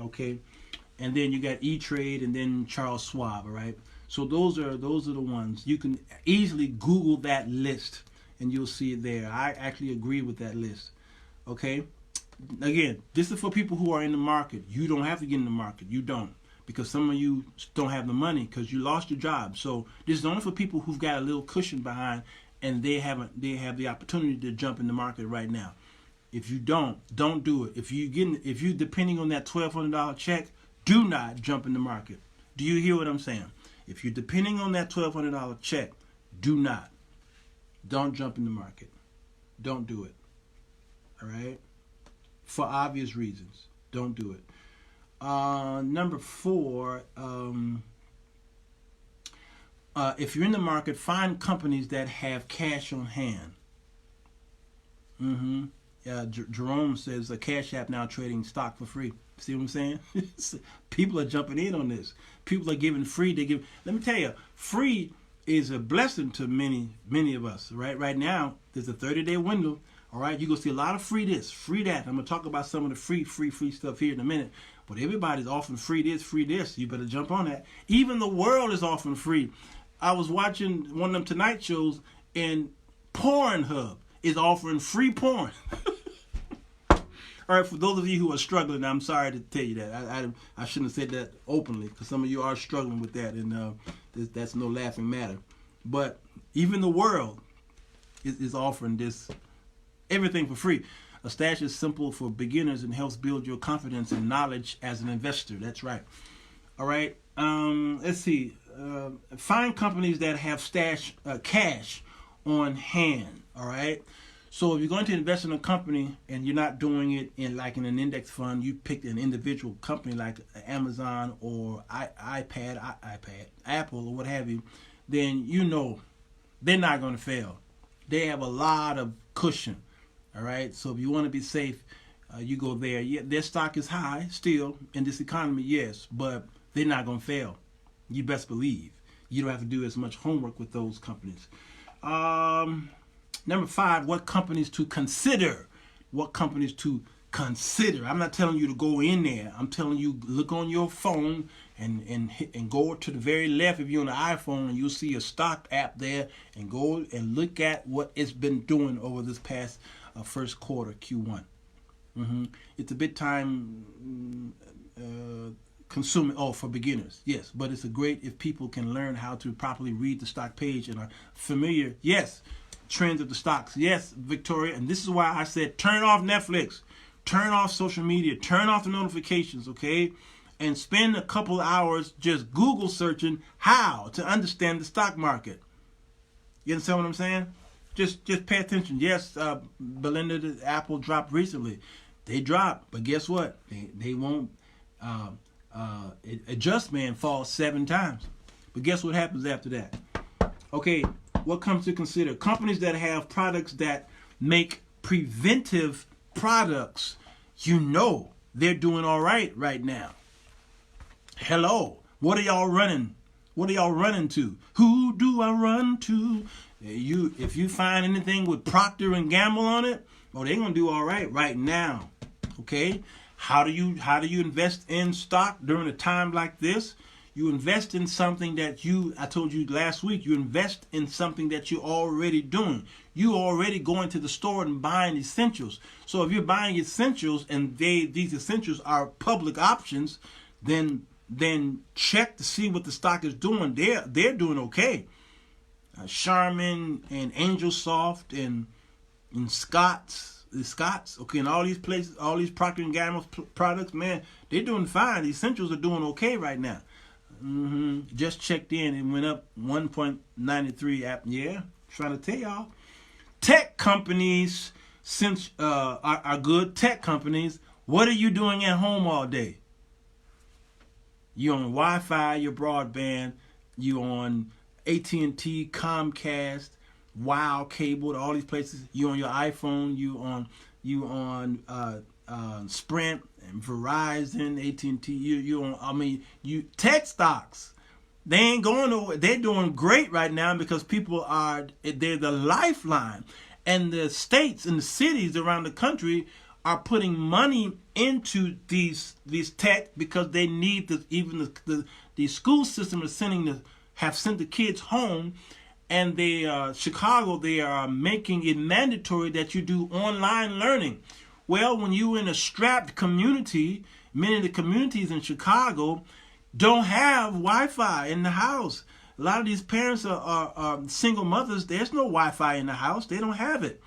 Okay, and then you got E-Trade and then Charles Schwab. All right, so those are the ones you can easily Google that list and you'll see it there. I actually agree with that list. Okay, again, this is for people who are in the market. You don't have to get in the market. You don't. Because some of you don't have the money because you lost your job. So this is only for people who've got a little cushion behind and they have the opportunity to jump in the market right now. If you don't do it. If you depending on that $1,200 check, do not jump in the market. Do you hear what I'm saying? If you're depending on that $1,200 check, don't jump in the market. Don't do it. All right? For obvious reasons, don't do it. Number 4, if you're in the market, find companies that have cash on hand. Jerome says a CashApp now trading stock for free. See what I'm saying? People are jumping in on this. People are giving free. Let me tell you, free is a blessing to many of us. Right now, there's a 30-day window. All right, you're going to see a lot of free this, free that. I'm going to talk about some of the free stuff here in a minute. But everybody's offering free this. You better jump on that. Even the world is offering free. I was watching one of them Tonight shows, and Pornhub is offering free porn. All right, for those of you who are struggling, I'm sorry to tell you that. I shouldn't have said that openly because some of you are struggling with that, and that's no laughing matter. But even the world is offering this everything for free. A stash is simple for beginners and helps build your confidence and knowledge as an investor. That's right. All right. Let's see. Find companies that have cash on hand. All right. So if you're going to invest in a company and you're not doing it in an index fund, you picked an individual company like Amazon or Apple or what have you, then you know they're not going to fail. They have a lot of cushion. All right, so if you want to be safe, you go there. Yeah, their stock is high still in this economy, yes, but they're not going to fail. You best believe. You don't have to do as much homework with those companies. Number 5, what companies to consider? What companies to consider? I'm not telling you to go in there. I'm telling you look on your phone and go to the very left if you're on the iPhone, and you'll see a stock app there, and go and look at what it's been doing over this past first quarter, Q1. It's a bit time consuming for beginners, yes, but it's a great if people can learn how to properly read the stock page and are familiar, yes, trends of the stocks, yes, Victoria, and this is why I said turn off Netflix, turn off social media, turn off the notifications, okay, and spend a couple hours just Google searching how to understand the stock market. You understand what I'm saying? Just pay attention. Yes, Belinda, the Apple dropped recently. They dropped, but guess what? They won't. Adjustment falls 7 times. But guess what happens after that? Okay, what comes to consider? Companies that have products that make preventive products, they're doing all right now. Hello, what are y'all running? What are y'all running to? Who do I run to? If you find anything with Procter and Gamble on it, oh, they're gonna do all right now. Okay? How do you invest in stock during a time like this? You invest in something that I told you last week, you invest in something that you're already doing. You already going to the store and buying essentials. So if you're buying essentials and these essentials are public options, then check to see what the stock is doing. They're doing okay. Charmin and Angel Soft and Scott's, okay, and all these places, all these Procter and Gamble products, man, they're doing fine. The essentials are doing okay right now. Just checked in. It went up 1.93 app. Yeah, trying to tell y'all. Tech companies are good. Tech companies. What are you doing at home all day? You on Wi-Fi, your broadband. You on AT&T, Comcast, Wow Cable, all these places. You on your iPhone. You on Sprint and Verizon, AT&T. You on. Tech stocks. They ain't going nowhere. They're doing great right now because they're the lifeline, and the states and the cities around the country are putting money into these tech because they need the school system is have sent the kids home. And Chicago, they are making it mandatory that you do online learning. Well, when you're in a strapped community, many of the communities in Chicago don't have Wi-Fi in the house. A lot of these parents are single mothers. There's no Wi-Fi in the house. They don't have it.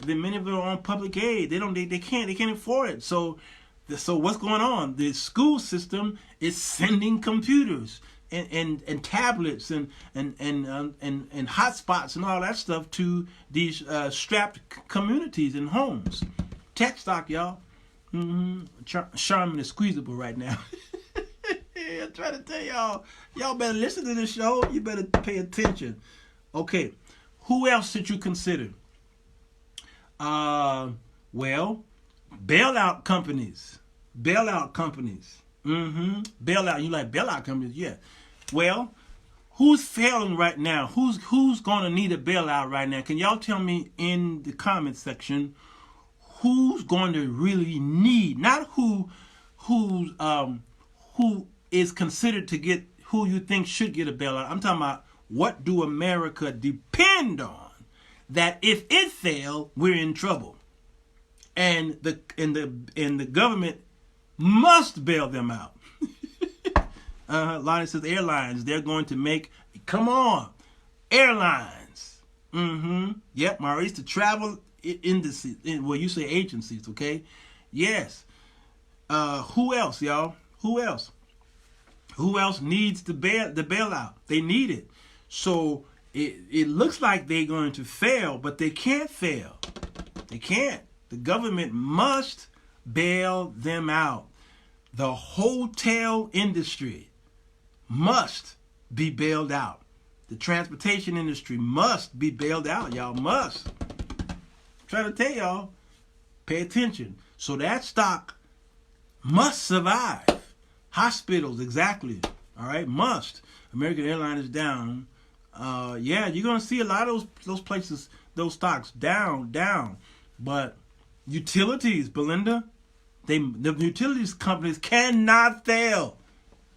Then many of them are on public aid. They can't afford it. So what's going on? The school system is sending computers and tablets and hotspots and all that stuff to these strapped communities and homes. Tech stock, y'all. Charmin is squeezable right now. I'm trying to tell y'all better listen to this show. You better pay attention. Okay, who else should you consider? Well, bailout companies. Bailout. You like bailout companies? Yeah. Well, who's failing right now? Who's gonna need a bailout right now? Can y'all tell me in the comment section who's going to really need? Not who is considered to get, who you think should get a bailout. I'm talking about what do America depend on that if it fails, we're in trouble, and the government must bail them out. Lonnie says airlines, they're going to make, come on, airlines. Yep, Maurice, the travel indices, well, you say agencies, okay? Yes. Who else, y'all? Who else? Who else needs the bailout? They need it. So it looks like they're going to fail, but they can't fail. They can't. The government must bail them out. The hotel industry must be bailed out. The transportation industry must be bailed out. Y'all must. I'm trying to tell y'all, pay attention. So that stock must survive. Hospitals, exactly. All right, must. American Airlines is down. Yeah, you're going to see a lot of those places, those stocks down. But utilities, Belinda, the utilities companies cannot fail.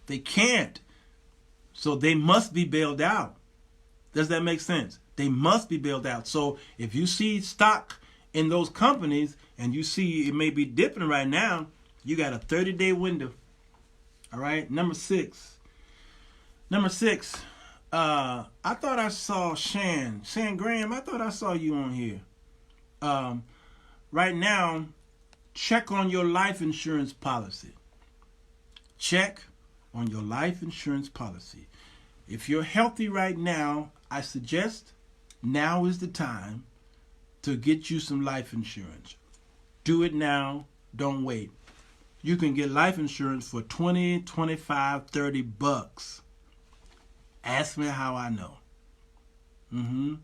They can't. So they must be bailed out. Does that make sense? They must be bailed out. So if you see stock in those companies and you see it may be dipping right now, you got a 30-day window. All right. Number six. I thought I saw Shan Graham. I thought I saw you on here. Right now, check on your life insurance policy. Check on your life insurance policy. If you're healthy right now, I suggest now is the time to get you some life insurance. Do it now. Don't wait. You can get life insurance for $20, $25, $30. Ask me how I know. $20,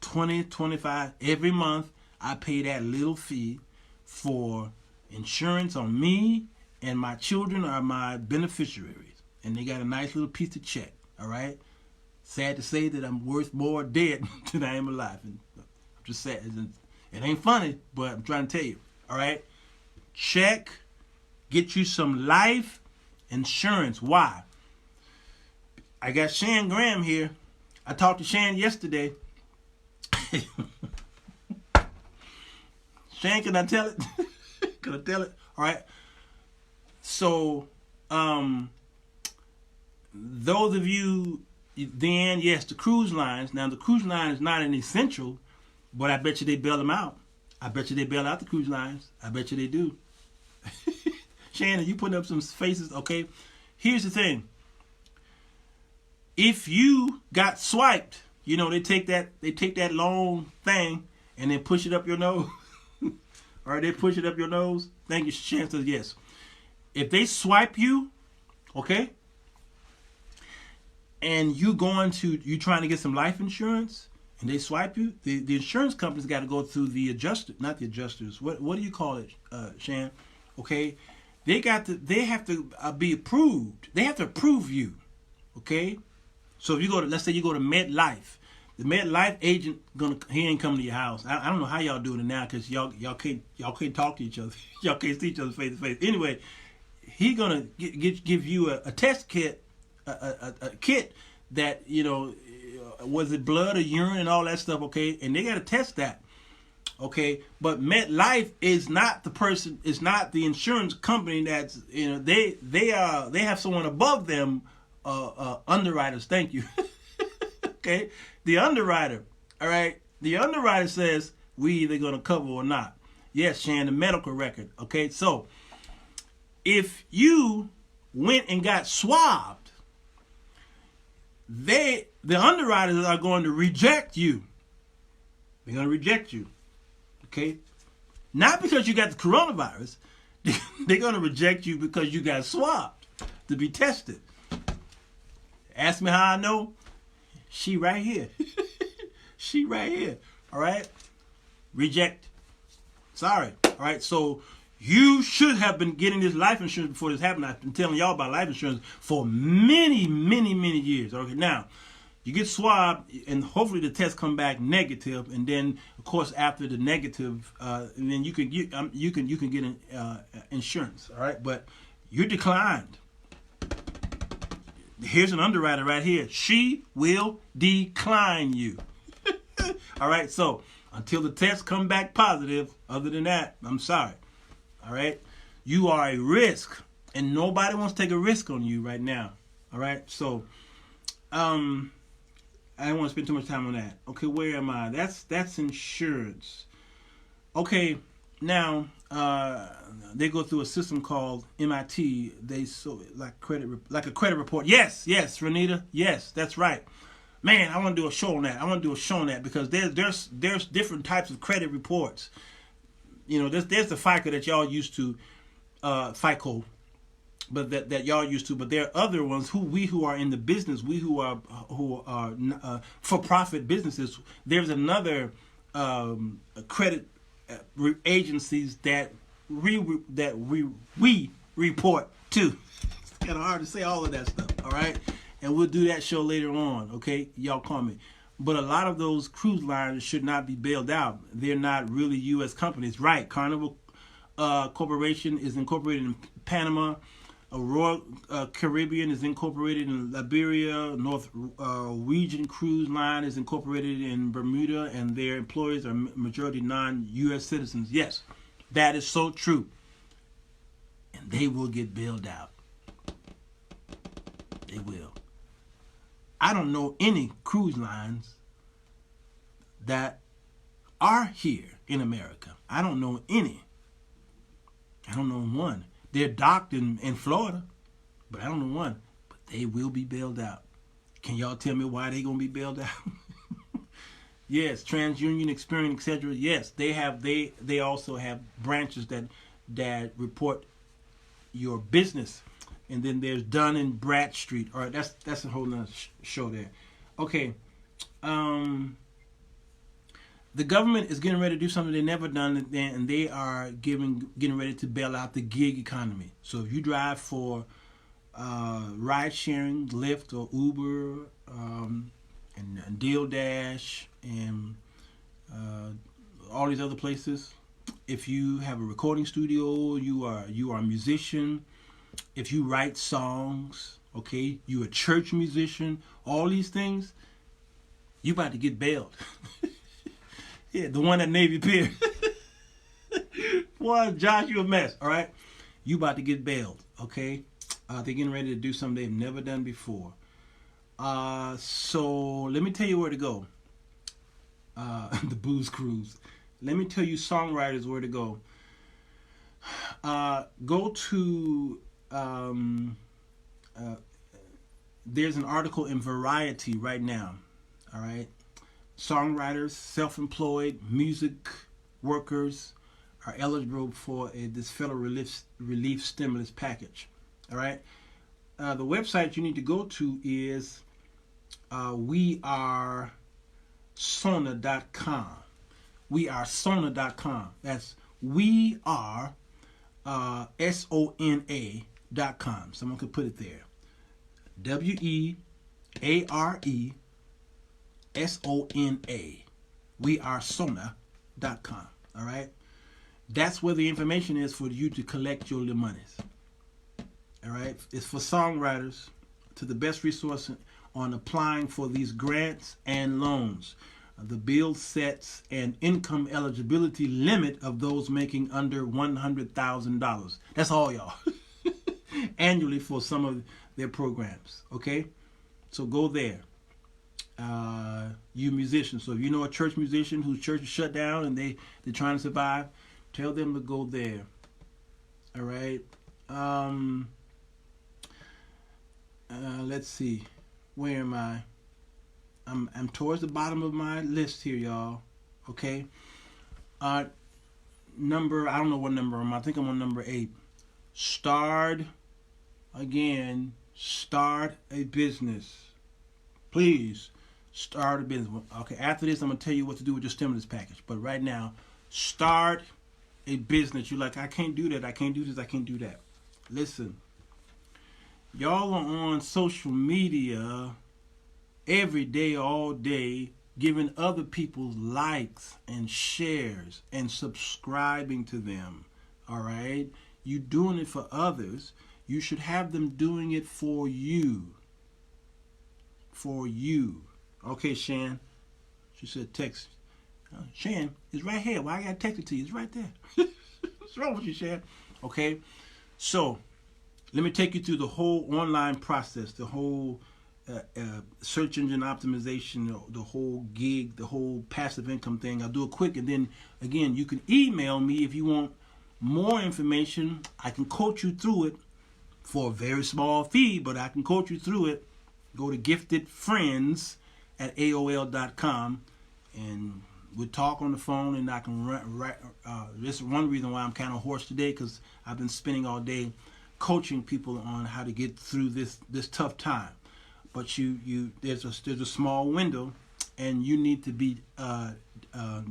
$25 every month. I pay that little fee for insurance on me, and my children are my beneficiaries, and they got a nice little piece of check. All right. Sad to say that I'm worth more dead than I am alive. And I'm just sad. It ain't funny, but I'm trying to tell you. All right. Check. Get you some life insurance. Why? I got Shan Graham here. I talked to Shan yesterday. Shan, can I tell it? Can I tell it? All right. So, those of you, then, yes, the cruise lines. Now, the cruise line is not an essential, but I bet you they bail them out. I bet you they bail out the cruise lines. I bet you they do. Shannon, you putting up some faces. Okay. Here's the thing. If you got swiped, you know, they take that long thing and then push it up your nose. All right, they push it up your nose. Thank you. Shannon says yes. If they swipe you, okay, and you trying to get some life insurance, and they swipe you, the insurance company's got to go through the adjuster, not the adjusters. What do you call it, Shan? Okay, they have to be approved. They have to approve you. Okay, so if you let's say you go to MetLife, the MetLife agent he ain't coming to your house. I don't know how y'all doing it now because y'all can't talk to each other. Y'all can't see each other face to face. Anyway, he gonna give you a test kit, a kit that, you know, was it blood or urine and all that stuff, okay? And they got to test that, okay? But MetLife is not the person, it's not the insurance company that's, you know, they have someone above them, underwriters, thank you. Okay? The underwriter, all right? The underwriter says we either going to cover or not. Yes, Shan, the medical record, okay? So, if you went and got swabbed, the underwriters are going to reject you. They're going to reject you. Okay? Not because you got the coronavirus. They're going to reject you because you got swabbed to be tested. Ask me how I know? She right here. She right here. All right? Reject. Sorry. All right? So, you should have been getting this life insurance before this happened. I've been telling y'all about life insurance for many, many, many years. Okay, now you get swabbed, and hopefully the test come back negative, and then of course after the negative, and then you can get insurance. All right, but you're declined. Here's an underwriter right here. She will decline you. All right, so until the test come back positive, other than that, I'm sorry. All right, you are a risk, and nobody wants to take a risk on you right now. All right, so I don't want to spend too much time on that. Okay, where am I? That's insurance. Okay, now they go through a system called MIT. They like a credit report. Yes, Renita. Yes, that's right. Man, I want to do a show on that. Because there's different types of credit reports. You know, there's the FICO that y'all used to, FICO, but that y'all used to. But there are other ones who are in the business, who are for-profit businesses. There's another credit agencies that we report to. It's kind of hard to say all of that stuff. All right, and we'll do that show later on. Okay, y'all call me. But a lot of those cruise lines should not be bailed out. They're not really U.S. companies. Right, Carnival Corporation is incorporated in Panama. Royal Caribbean is incorporated in Liberia. Norwegian Cruise Line is incorporated in Bermuda, and their employees are majority non-U.S. citizens. Yes, that is so true. And they will get bailed out. They will. I don't know any cruise lines that are here in America. I don't know any. I don't know one. They're docked in Florida, but I don't know one. But they will be bailed out. Can y'all tell me why they're going to be bailed out? Yes, TransUnion, Experian, etc. Yes, they also have branches that report your business. And then there's Dun & Bradstreet. All right, that's a whole nother show there. Okay. The government is getting ready to do something they've never done, and they are getting ready to bail out the gig economy. So if you drive for ride sharing, Lyft or Uber, and Deal Dash, and all these other places. If you have a recording studio, you are a musician. If you write songs, okay, you a church musician. All these things, you about to get bailed. Yeah, the one at Navy Pier. Boy, Josh, you a mess. All right, you about to get bailed. Okay, they're getting ready to do something they've never done before. So let me tell you where to go. The Booze Cruise. Let me tell you, songwriters, where to go. Go to. There's an article in Variety right now. All right, songwriters, self-employed music workers are eligible for this federal relief stimulus package. All right, the website you need to go to is wearesona.com. Wearesona.com. That's SONA.com. Someone could put it there. WEARESONA. Wearesona.com. All right. That's where the information is for you to collect your little monies. All right. It's for songwriters, to the best resource on applying for these grants and loans. The bill sets an income eligibility limit of those making under $100,000. That's all, y'all. Annually for some of their programs. Okay? So go there. You musicians. So if you know a church musician whose church is shut down and they're trying to survive, tell them to go there. All right? Let's see. Where am I? I'm towards the bottom of my list here, y'all. Okay. Number, I don't know what number I'm on. I think I'm on number 8. Start a business. Please start a business. Okay, after this I'm gonna tell you what to do with your stimulus package. But right now, start a business. You're like, I can't do that, I can't do this, I can't do that. Listen, y'all are on social media every day, all day, giving other people likes and shares and subscribing to them. All right? You doing it for others. You should have them doing it for you. For you. Okay, Shan. She said text. Shan, it's right here. Why I got to text it to you? It's right there. What's wrong with you, Shan? Okay? So, let me take you through the whole online process, the whole search engine optimization, the whole gig, the whole passive income thing. I'll do it quick, and then again, you can email me if you want more information. I can coach you through it for a very small fee, but I can coach you through it. Go to giftedfriends@aol.com and we'll talk on the phone, and I can write. This is one reason why I'm kind of hoarse today, because I've been spending all day coaching people on how to get through this tough time. But there's a small window, and you need to be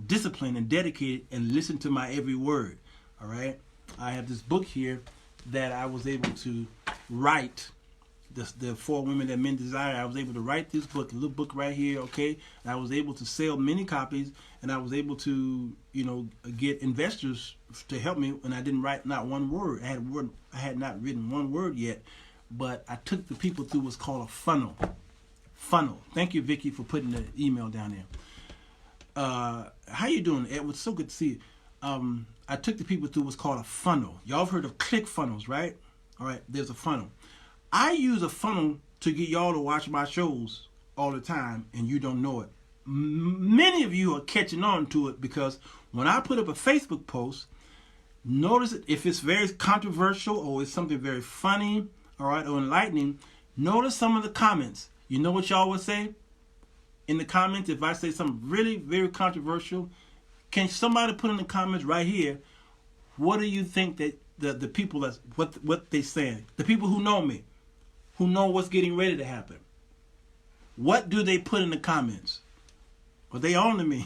disciplined and dedicated and listen to my every word. All right. I have this book here that I was able to write. The 4 Women That Men Desire. I was able to write this book, a little book right here. Okay. And I was able to sell many copies, and I was able to get investors to help me. And I didn't write not one word. I had not written one word yet. But I took the people through what's called a funnel. Thank you, Vicky, for putting the email down there. How you doing, Edward? So good to see you. I took the people through what's called a funnel. Y'all have heard of click funnels, right? All right, there's a funnel. I use a funnel to get y'all to watch my shows all the time, and you don't know it. Many of you are catching on to it, because when I put up a Facebook post, notice if it's very controversial or it's something very funny, all right, or enlightening, notice some of the comments. You know what y'all would say in the comments if I say something really very controversial? Can somebody put in the comments right here, what do you think that the people, that's what they saying? The people who know me, who know what's getting ready to happen. What do they put in the comments? Well, they owning me.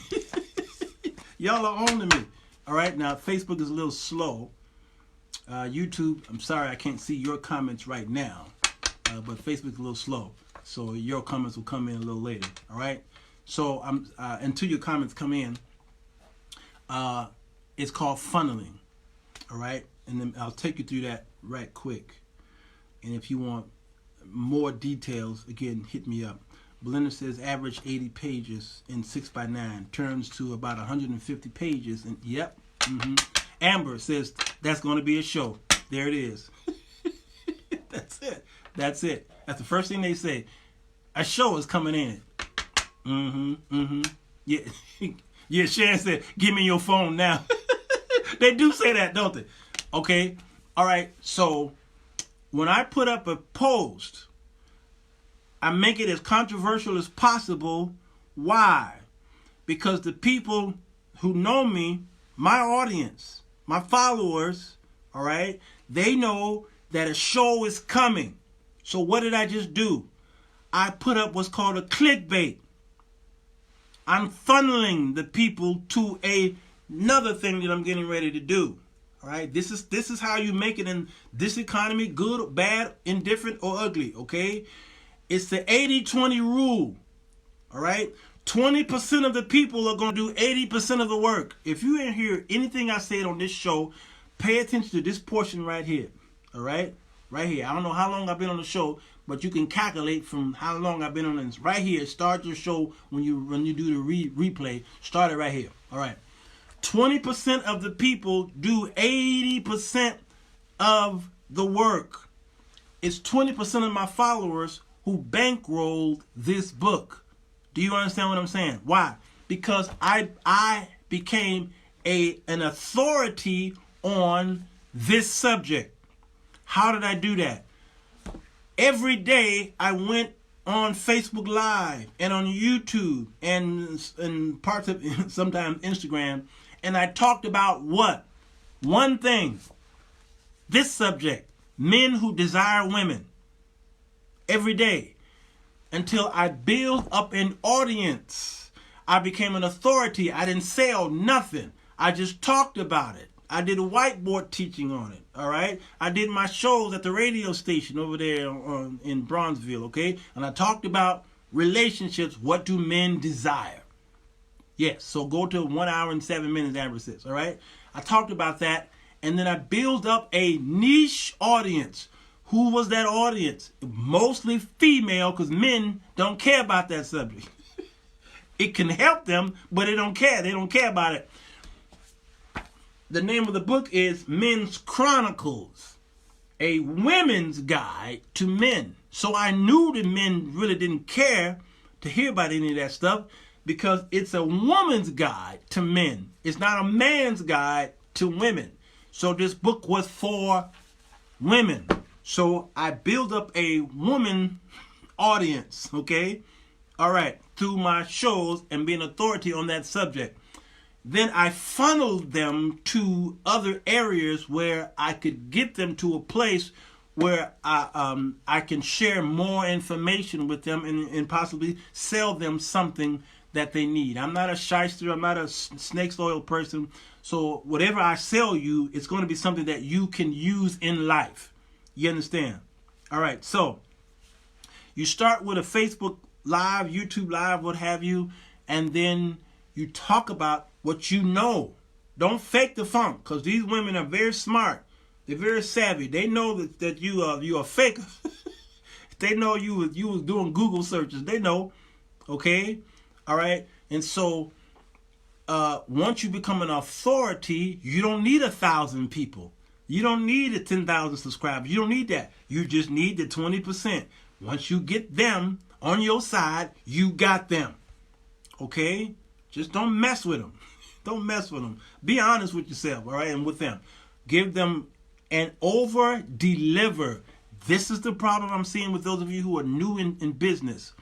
Y'all are owning me. All right, now Facebook is a little slow. YouTube, I'm sorry I can't see your comments right now. but Facebook's a little slow. So your comments will come in a little later. All right. So until your comments come in, it's called funneling. All right. And then I'll take you through that right quick. And if you want more details, again, hit me up. Belinda says average 80 pages in 6x9 turns to about 150 pages. And yep. Amber says that's going to be a show. There it is. That's it. That's it. That's the first thing they say. A show is coming in. Yeah. Yeah, Sharon said, give me your phone now. They do say that, don't they? Okay. All right. So when I put up a post, I make it as controversial as possible. Why? Because the people who know me, my audience, my followers, all right, they know that a show is coming. So what did I just do? I put up what's called a clickbait. I'm funneling the people to another thing that I'm getting ready to do. All right, this is how you make it in this economy, good, bad, indifferent, or ugly. Okay, it's the 80-20 rule. All right, 20% of the people are going to do 80% of the work. If you didn't hear anything I said on this show, pay attention to this portion right here. All right, right here. I don't know how long I've been on the show, but you can calculate from how long I've been on this. Right here, start your show when you do the replay. Start it right here. All right. 20% of the people do 80% of the work. It's 20% of my followers who bankrolled this book. Do you understand what I'm saying? Why? Because I became an authority on this subject. How did I do that? Every day I went on Facebook Live and on YouTube and parts of sometimes Instagram, and I talked about what? One thing. This subject. Men who desire women. Every day. Until I built up an audience. I became an authority. I didn't sell nothing. I just talked about it. I did a whiteboard teaching on it. All right. I did my shows at the radio station over there in Bronzeville. Okay. And I talked about relationships. What do men desire? Yes. So go to 1 hour and 7 minutes, Amber says. All right. I talked about that. And then I built up a niche audience. Who was that audience? Mostly female, because men don't care about that subject. It can help them, but they don't care. They don't care about it. The name of the book is Men's Chronicles, a women's guide to men. So I knew the men really didn't care to hear about any of that stuff because it's a woman's guide to men. It's not a man's guide to women. So this book was for women. So I built up a woman audience, okay? All right, through my shows and being authority on that subject. Then I funneled them to other areas where I could get them to a place where I can share more information with them and possibly sell them something that they need. I'm not a shyster. I'm not a snake's oil person. So whatever I sell you, it's going to be something that you can use in life. You understand? All right. So you start with a Facebook Live, YouTube Live, what have you, and then you talk about what you know. Don't fake the funk, because these women are very smart. They're very savvy. They know that you are fake. They know you was doing Google searches. They know. Okay? All right? And so once you become an authority, you don't need 1,000 people. You don't need 10,000 subscribers. You don't need that. You just need the 20%. Once you get them on your side, you got them. Okay? Just don't mess with them. Don't mess with them. Be honest with yourself, all right, and with them. Give them and over-deliver. This is the problem I'm seeing with those of you who are new in business.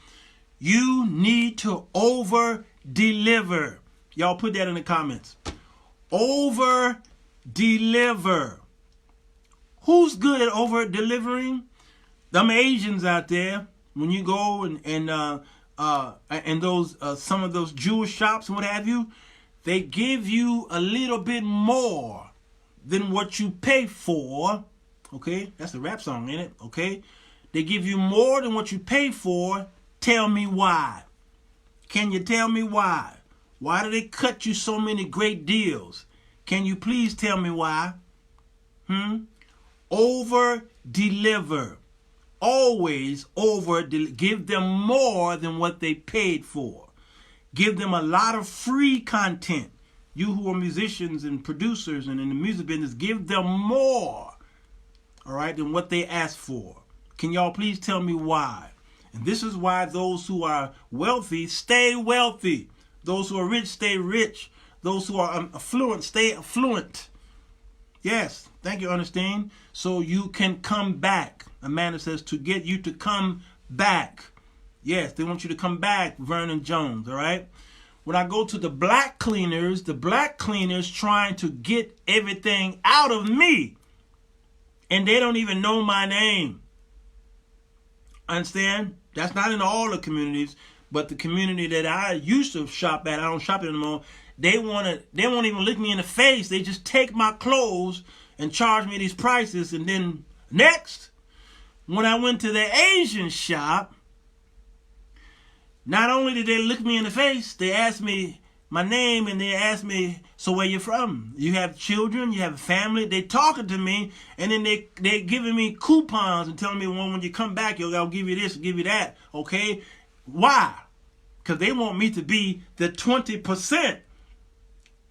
You need to over-deliver. Y'all put that in the comments. Over-deliver. Who's good at over-delivering? Them Asians out there. When you go and those some of those Jewish shops and what have you, they give you a little bit more than what you pay for. Okay, that's a rap song, ain't it? Okay, They give you more than what you pay for. Tell me why. Can you tell me why? Why do they cut you so many great deals? Can you please tell me why? Over deliver. Always give them more than what they paid for. Give them a lot of free content. You who are musicians and producers and in the music business, give them more, all right, than what they asked for. Can y'all please tell me why? And this is why those who are wealthy stay wealthy. Those who are rich stay rich. Those who are affluent stay affluent. Yes, thank you, Ernestine. So you can come back. Amanda says to get you to come back. Yes, they want you to come back, Vernon Jones, all right? When I go to the black cleaners trying to get everything out of me. And they don't even know my name. Understand? That's not in all the communities, but the community that I used to shop at, I don't shop anymore. They won't even look me in the face. They just take my clothes and charge me these prices. And then next, when I went to the Asian shop, not only did they look me in the face, they asked me my name and they asked me, so where you from? You have children? You have a family? They talking to me and then they giving me coupons and telling me, well, when you come back, I'll give you this, give you that. Okay? Why? Because they want me to be the 20%.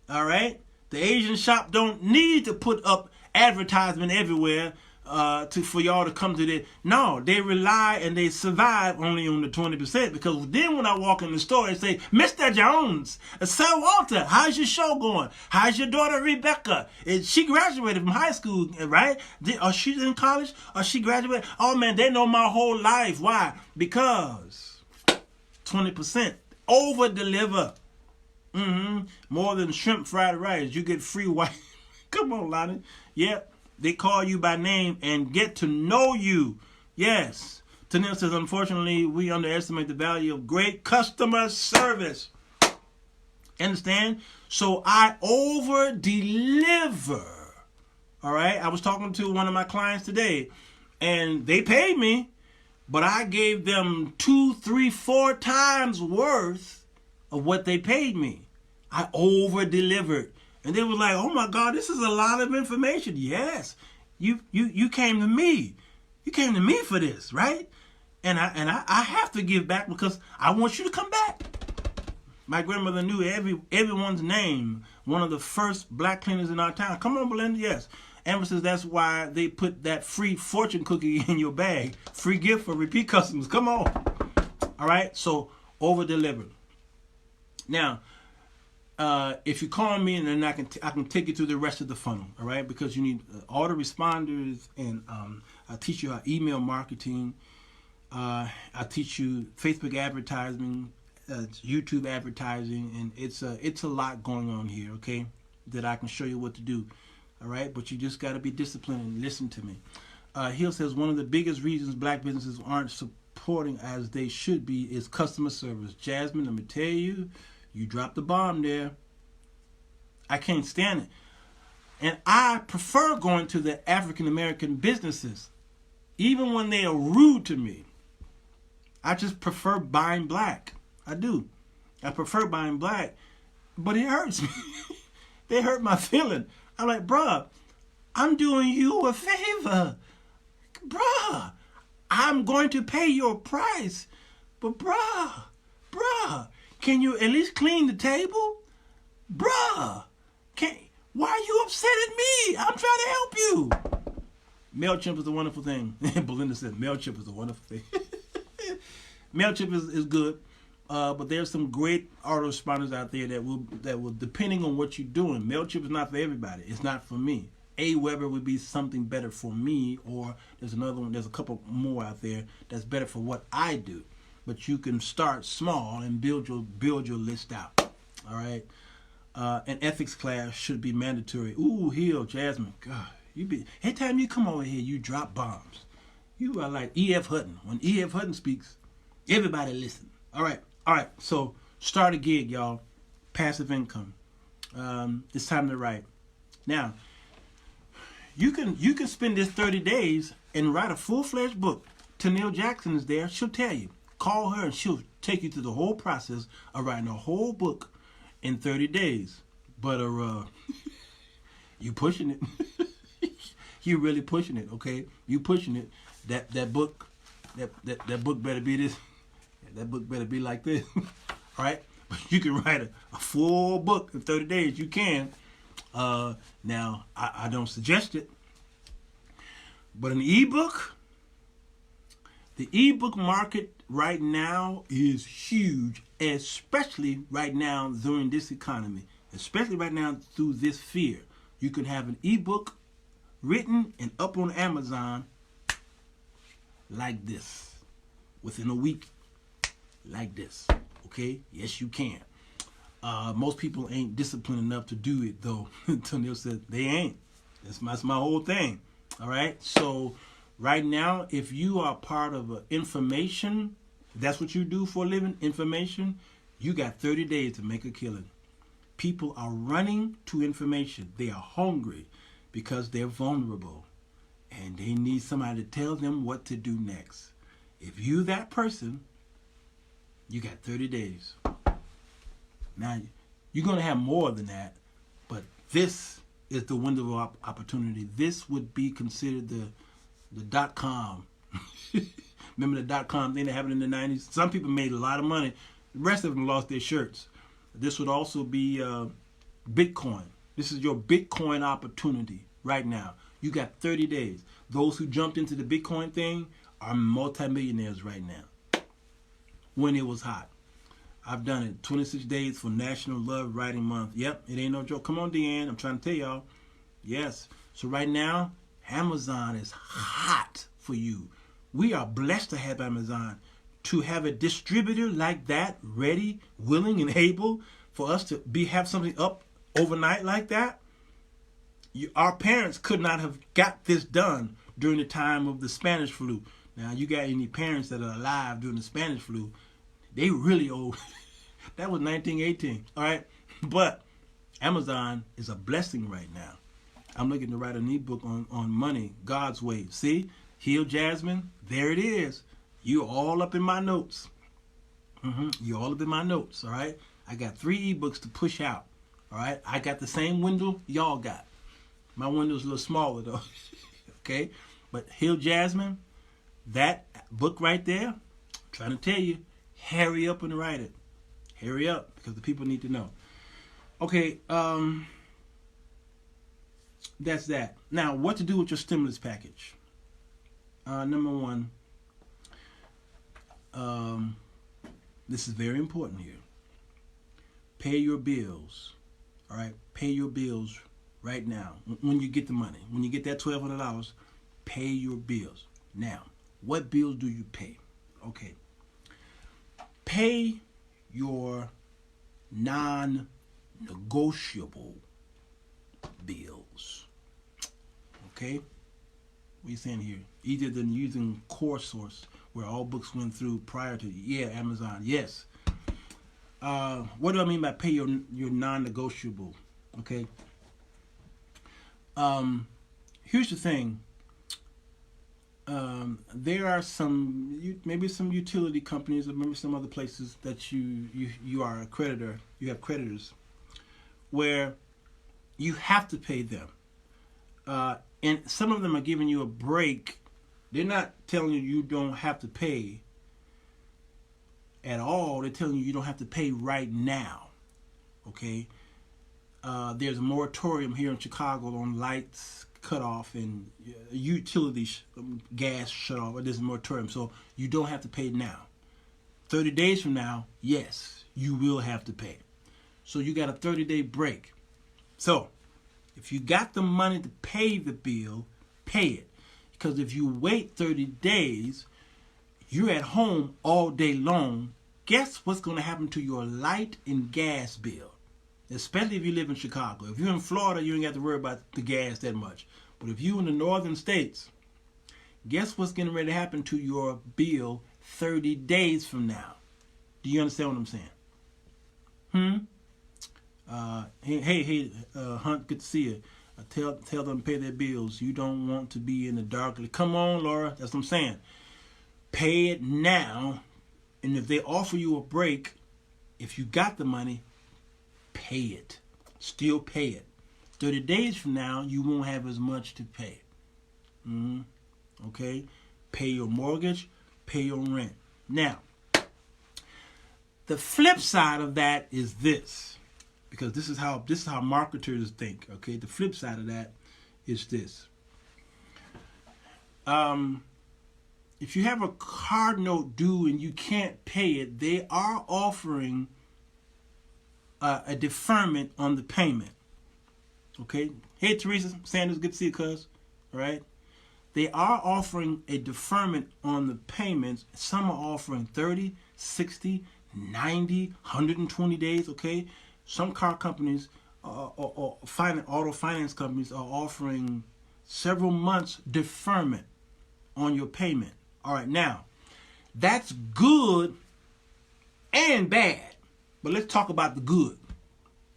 All right? The Asian shop don't need to put up advertisement everywhere for y'all to come to the. No, they rely and they survive only on the 20%. Because then when I walk in the store and say, Mr. Jones, Sirwalterj, how's your show going? How's your daughter Rebecca? She graduated from high school, right? Or she's in college? Or she graduated? Oh man, they know my whole life. Why? Because 20%. Over deliver. More than shrimp fried rice. You get free white. Come on, Lonnie. Yep. They call you by name and get to know you. Yes. Tanil says, unfortunately, we underestimate the value of great customer service. Understand? So I over deliver. All right. I was talking to one of my clients today and they paid me, but I gave them 2, 3, 4 times worth of what they paid me. I over delivered. And they were like, oh my God, this is a lot of information. Yes, you came to me. You came to me for this, right? And I have to give back because I want you to come back. My grandmother knew everyone's name. One of the first black cleaners in our town. Come on, Belinda, yes. Amber says that's why they put that free fortune cookie in your bag. Free gift for repeat customers. Come on. All right, so over deliver. Now, if you call me and then I can take you through the rest of the funnel, all right? Because you need autoresponders and I teach you how email marketing. I teach you Facebook advertising, YouTube advertising, and it's a lot going on here, okay? That I can show you what to do, all right? But you just got to be disciplined and listen to me. Hill says one of the biggest reasons black businesses aren't supporting as they should be is customer service. Jasmine, let me tell you. You dropped the bomb there. I can't stand it. And I prefer going to the African American businesses. Even when they are rude to me. I just prefer buying black. I do. I prefer buying black. But it hurts me. They hurt my feeling. I'm like, bruh, I'm doing you a favor. Bruh, I'm going to pay your price. But bruh, can you at least clean the table? Bruh, why are you upset at me? I'm trying to help you. MailChimp is a wonderful thing. Belinda said MailChimp is a wonderful thing. MailChimp is good, but there's some great autoresponders out there that will, depending on what you're doing. MailChimp is not for everybody. It's not for me. Aweber would be something better for me, or there's another one. There's a couple more out there that's better for what I do. But you can start small and build your list out. All right. An ethics class should be mandatory. Ooh, Hill, Jasmine. God, every time you come over here, you drop bombs. You are like E.F. Hutton. When E.F. Hutton speaks, everybody listen. All right. So start a gig, y'all. Passive income. It's time to write. Now, you can spend this 30 days and write a full-fledged book. Tennille Jackson is there. She'll tell you. Call her and she'll take you through the whole process of writing a whole book in 30 days. But you pushing it. You really pushing it, okay? You pushing it. That book better be this. That book better be like this. All right? But you can write a full book in 30 days. You can. Now, I don't suggest it. But an ebook, the ebook market right now is huge, especially right now during this economy, especially right now through this fear. You can have an ebook written and up on Amazon like this within a week, like this. Okay? Yes, you can. Most people ain't disciplined enough to do it, though. Tennille said they ain't. That's my whole thing. All right? So right now, if you are part of information, that's what you do for a living, information, you got 30 days to make a killing. People are running to information. They are hungry because they're vulnerable. And they need somebody to tell them what to do next. If you that person, you got 30 days. Now, you're going to have more than that, but this is the window of opportunity. This would be considered the .com. Remember the .com thing that happened in the 90s? Some people made a lot of money. The rest of them lost their shirts. This would also be Bitcoin. This is your Bitcoin opportunity right now. You got 30 days. Those who jumped into the Bitcoin thing are multimillionaires right now. When it was hot. I've done it. 26 days for National Love Writing Month. Yep, it ain't no joke. Come on, Deanne. I'm trying to tell y'all. Yes. So right now, Amazon is hot for you. We are blessed to have Amazon. To have a distributor like that, ready, willing, and able for us to have something up overnight like that. Our parents could not have got this done during the time of the Spanish flu. Now, you got any parents that are alive during the Spanish flu, they really old. That was 1918, all right? But Amazon is a blessing right now. I'm looking to write an ebook on money, God's way. See? Heal Jasmine, there it is. You're all up in my notes. You're all up in my notes, all right? I got 3 ebooks to push out, all right? I got the same window y'all got. My window's a little smaller, though, okay? But Heal Jasmine, that book right there, I'm trying to tell you, hurry up and write it. Hurry up, because the people need to know. Okay, that's that. Now, what to do with your stimulus package? Number one, this is very important here. Pay your bills, all right? Pay your bills right now. When you get the money, when you get that $1,200, pay your bills. Now, what bills do you pay? Okay. Pay your non-negotiable bills. Okay? What are you saying here? Either than using core source where all books went through prior to, Amazon, yes. What do I mean by pay your non-negotiable? Okay? Here's the thing. There are maybe some utility companies or maybe some other places that you are a creditor. You have creditors where you have to pay them. And some of them are giving you a break. They're not telling you don't have to pay at all. They're telling you don't have to pay right now. Okay? There's a moratorium here in Chicago on lights cut off and utilities, gas shut off. There's a moratorium, so you don't have to pay now. 30 days from now, yes, you will have to pay. So you got a 30-day break. So if you got the money to pay the bill, pay it. Because if you wait 30 days, you're at home all day long. Guess what's going to happen to your light and gas bill? Especially if you live in Chicago. If you're in Florida, you ain't got to worry about the gas that much. But if you're in the northern states, guess what's getting ready to happen to your bill 30 days from now? Do you understand what I'm saying? Hey, Hunt, good to see you. Tell them to pay their bills. You don't want to be in the dark. Come on, Laura. That's what I'm saying. Pay it now, and if they offer you a break, if you got the money, pay it. Still pay it. 30 days from now, you won't have as much to pay. Okay? Pay your mortgage, pay your rent. Now, the flip side of that is this, because this is how marketers think. Okay, the flip side of that is this. If you have a card note due and you can't pay it, they are offering a deferment on the payment. Okay, hey Teresa Sanders, good to see you, cuz. All right, they are offering a deferment on the payments. Some are offering 30, 60, 90, 120 days. Okay, some car companies or auto finance companies are offering several months deferment on your payment. All right, now that's good and bad, but let's talk about the good.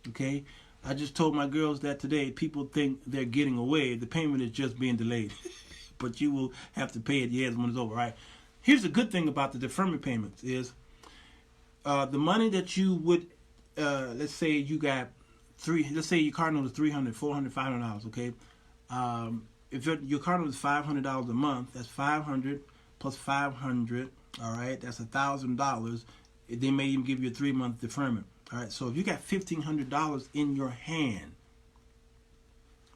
Okay, I just told my girls that today people think they're getting away. The payment is just being delayed, but you will have to pay it when it's over. Right? Here's the good thing about the deferment payments is the money that you would, let's say you got let's say your car note is $300, $400, $500. Okay, if your car note is $500 a month, that's $500 plus $500. All right, that's $1,000. They may even give you a 3-month deferment. All right, so if you got $1,500 in your hand,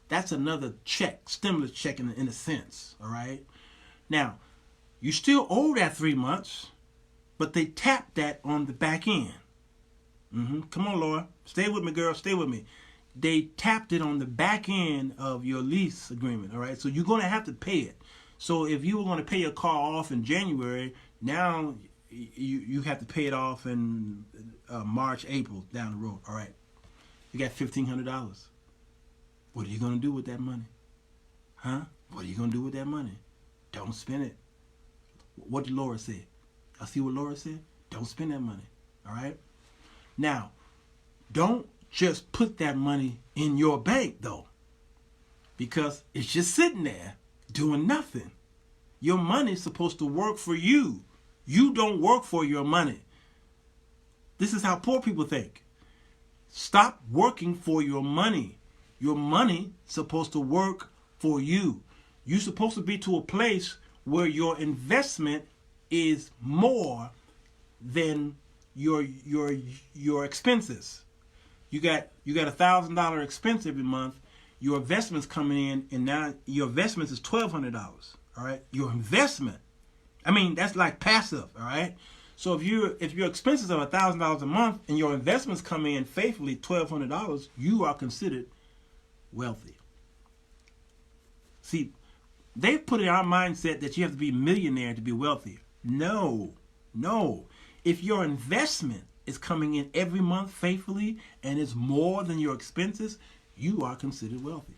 that's another check, stimulus check in a sense. All right, now you still owe that 3 months, but they tap that on the back end. Come on, Laura, stay with me, girl, stay with me. They tapped it on the back end of your lease agreement. All right, so you're going to have to pay it. So if you were going to pay your car off in January, now you have to pay it off in March, April down the road. All right, you got $1,500. What are you going to do with that money? Huh? What are you going to do with that money? Don't spend it. What did Laura say? I see what Laura said. Don't spend that money. All right. Now, don't just put that money in your bank though, because it's just sitting there doing nothing. Your money's supposed to work for you. You don't work for your money. This is how poor people think. Stop working for your money. Your money's supposed to work for you. You're supposed to be to a place where your investment is more than your expenses. You got $1,000 expense every month. Your investment's coming in, and now your investment is $1,200. All right, your investment. I mean, that's like passive. All right. So if your expenses are $1,000 a month and your investments come in faithfully $1,200, you are considered wealthy. See, they've put in our mindset that you have to be a millionaire to be wealthy. No. If your investment is coming in every month faithfully and it's more than your expenses, you are considered wealthy.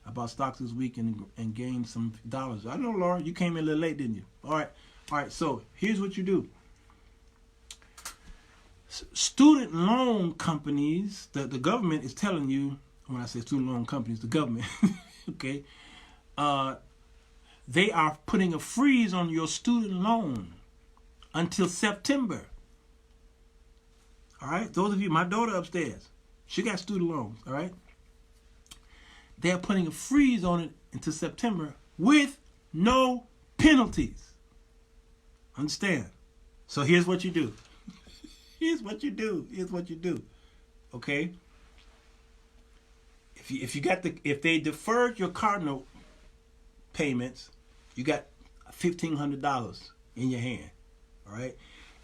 I bought stocks this week and gained some dollars. I know, Laura, you came in a little late, didn't you? All right. So here's what you do. Student loan companies, the government is telling you, when I say student loan companies, the government, okay, they are putting a freeze on your student loan until September. All right, those of you, my daughter upstairs, she got student loans, all right? They're putting a freeze on it until September with no penalties. Understand? So here's what you do. Here's what you do. Okay? If they deferred your car note payments, you got $1,500 in your hand. All right?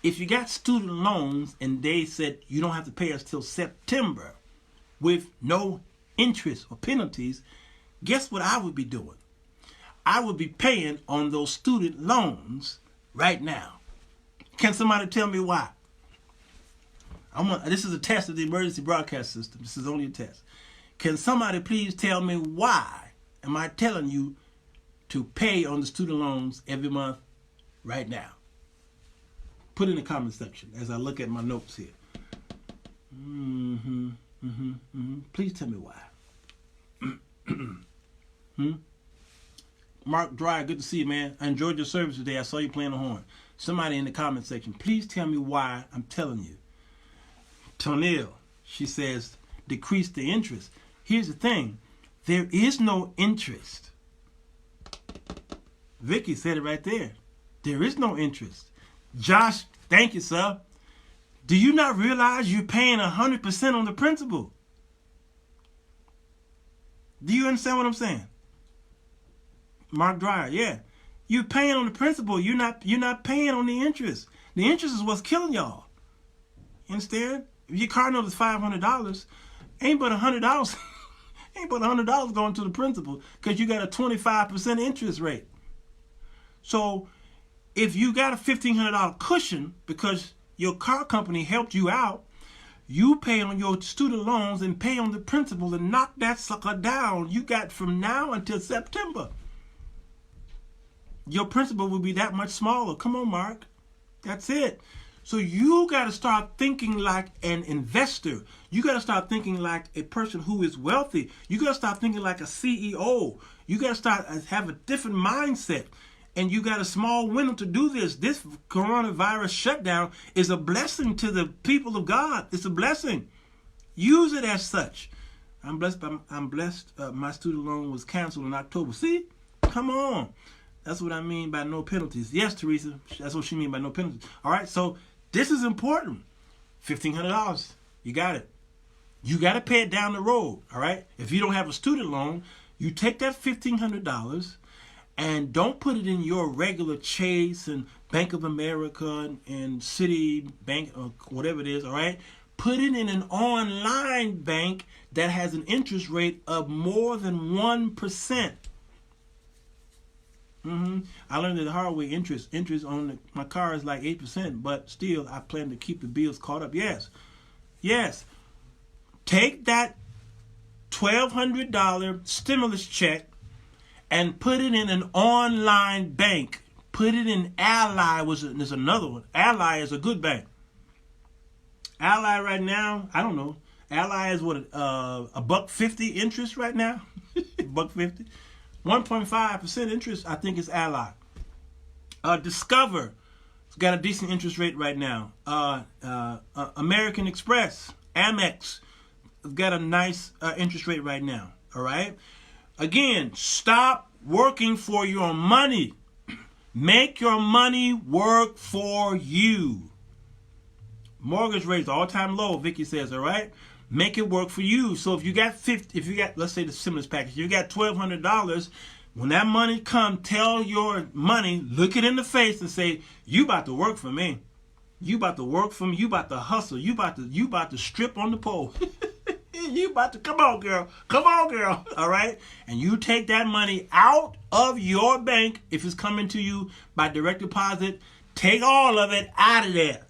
If you got student loans and they said you don't have to pay us till September with no interest or penalties, guess what I would be doing? I would be paying on those student loans right now. Can somebody tell me why? This is a test of the emergency broadcast system. This is only a test. Can somebody please tell me why am I telling you to pay on the student loans every month right now? Put in the comment section as I look at my notes here. Please tell me why. Mark Dry, good to see you, man. I enjoyed your service today. I saw you playing the horn. Somebody in the comment section, please tell me why I'm telling you. Tonil, she says, decrease the interest. Here's the thing. There is no interest. Vicky said it right there. There is no interest. Josh, thank you, sir. Do you not realize you're paying 100% on the principal? Do you understand what I'm saying? Mark Dreyer, yeah. You're paying on the principal. You're not paying on the interest. The interest is what's killing y'all. You understand? If your car note is $500, ain't but $100. Ain't but $100 going to the principal because you got a 25% interest rate. So if you got a $1,500 cushion because your car company helped you out, you pay on your student loans and pay on the principal and knock that sucker down. You got from now until September. Your principal will be that much smaller. Come on, Mark. That's it. So you got to start thinking like an investor. You got to start thinking like a person who is wealthy. You got to start thinking like a CEO. You got to start have a different mindset. And you got a small window to do this. This coronavirus shutdown is a blessing to the people of God. It's a blessing. Use it as such. I'm blessed. My student loan was canceled in October. See? Come on. That's what I mean by no penalties. Yes, Teresa. That's what she mean by no penalties. All right. So this is important. $1,500. You got it. You got to pay it down the road. All right. If you don't have a student loan, you take that $1,500 and don't put it in your regular Chase and Bank of America and Citibank or whatever it is. All right. Put it in an online bank that has an interest rate of more than 1%. I learned the hard way. Interest on my car is like 8%, but still I plan to keep the bills caught up. Yes. Take that $1,200 stimulus check and put it in an online bank. Put it in Ally. There's another one. Ally is a good bank. Ally right now, I don't know. Ally is what $1.50 interest right now. $1.50. 1.5% interest, I think, is Ally. Discover, it's got a decent interest rate right now. American Express, Amex, got a nice interest rate right now. All right. Again, stop working for your money. Make your money work for you. Mortgage rates all-time low, Vicky says. All right. Make it work for you. So if you got let's say the stimulus package, you got $1,200. When that money come, tell your money, look it in the face and say, you about to work for me. You about to work for me. You about to hustle. You about to strip on the pole. You about to, come on, girl. All right. And you take that money out of your bank. If it's coming to you by direct deposit, take all of it out of there.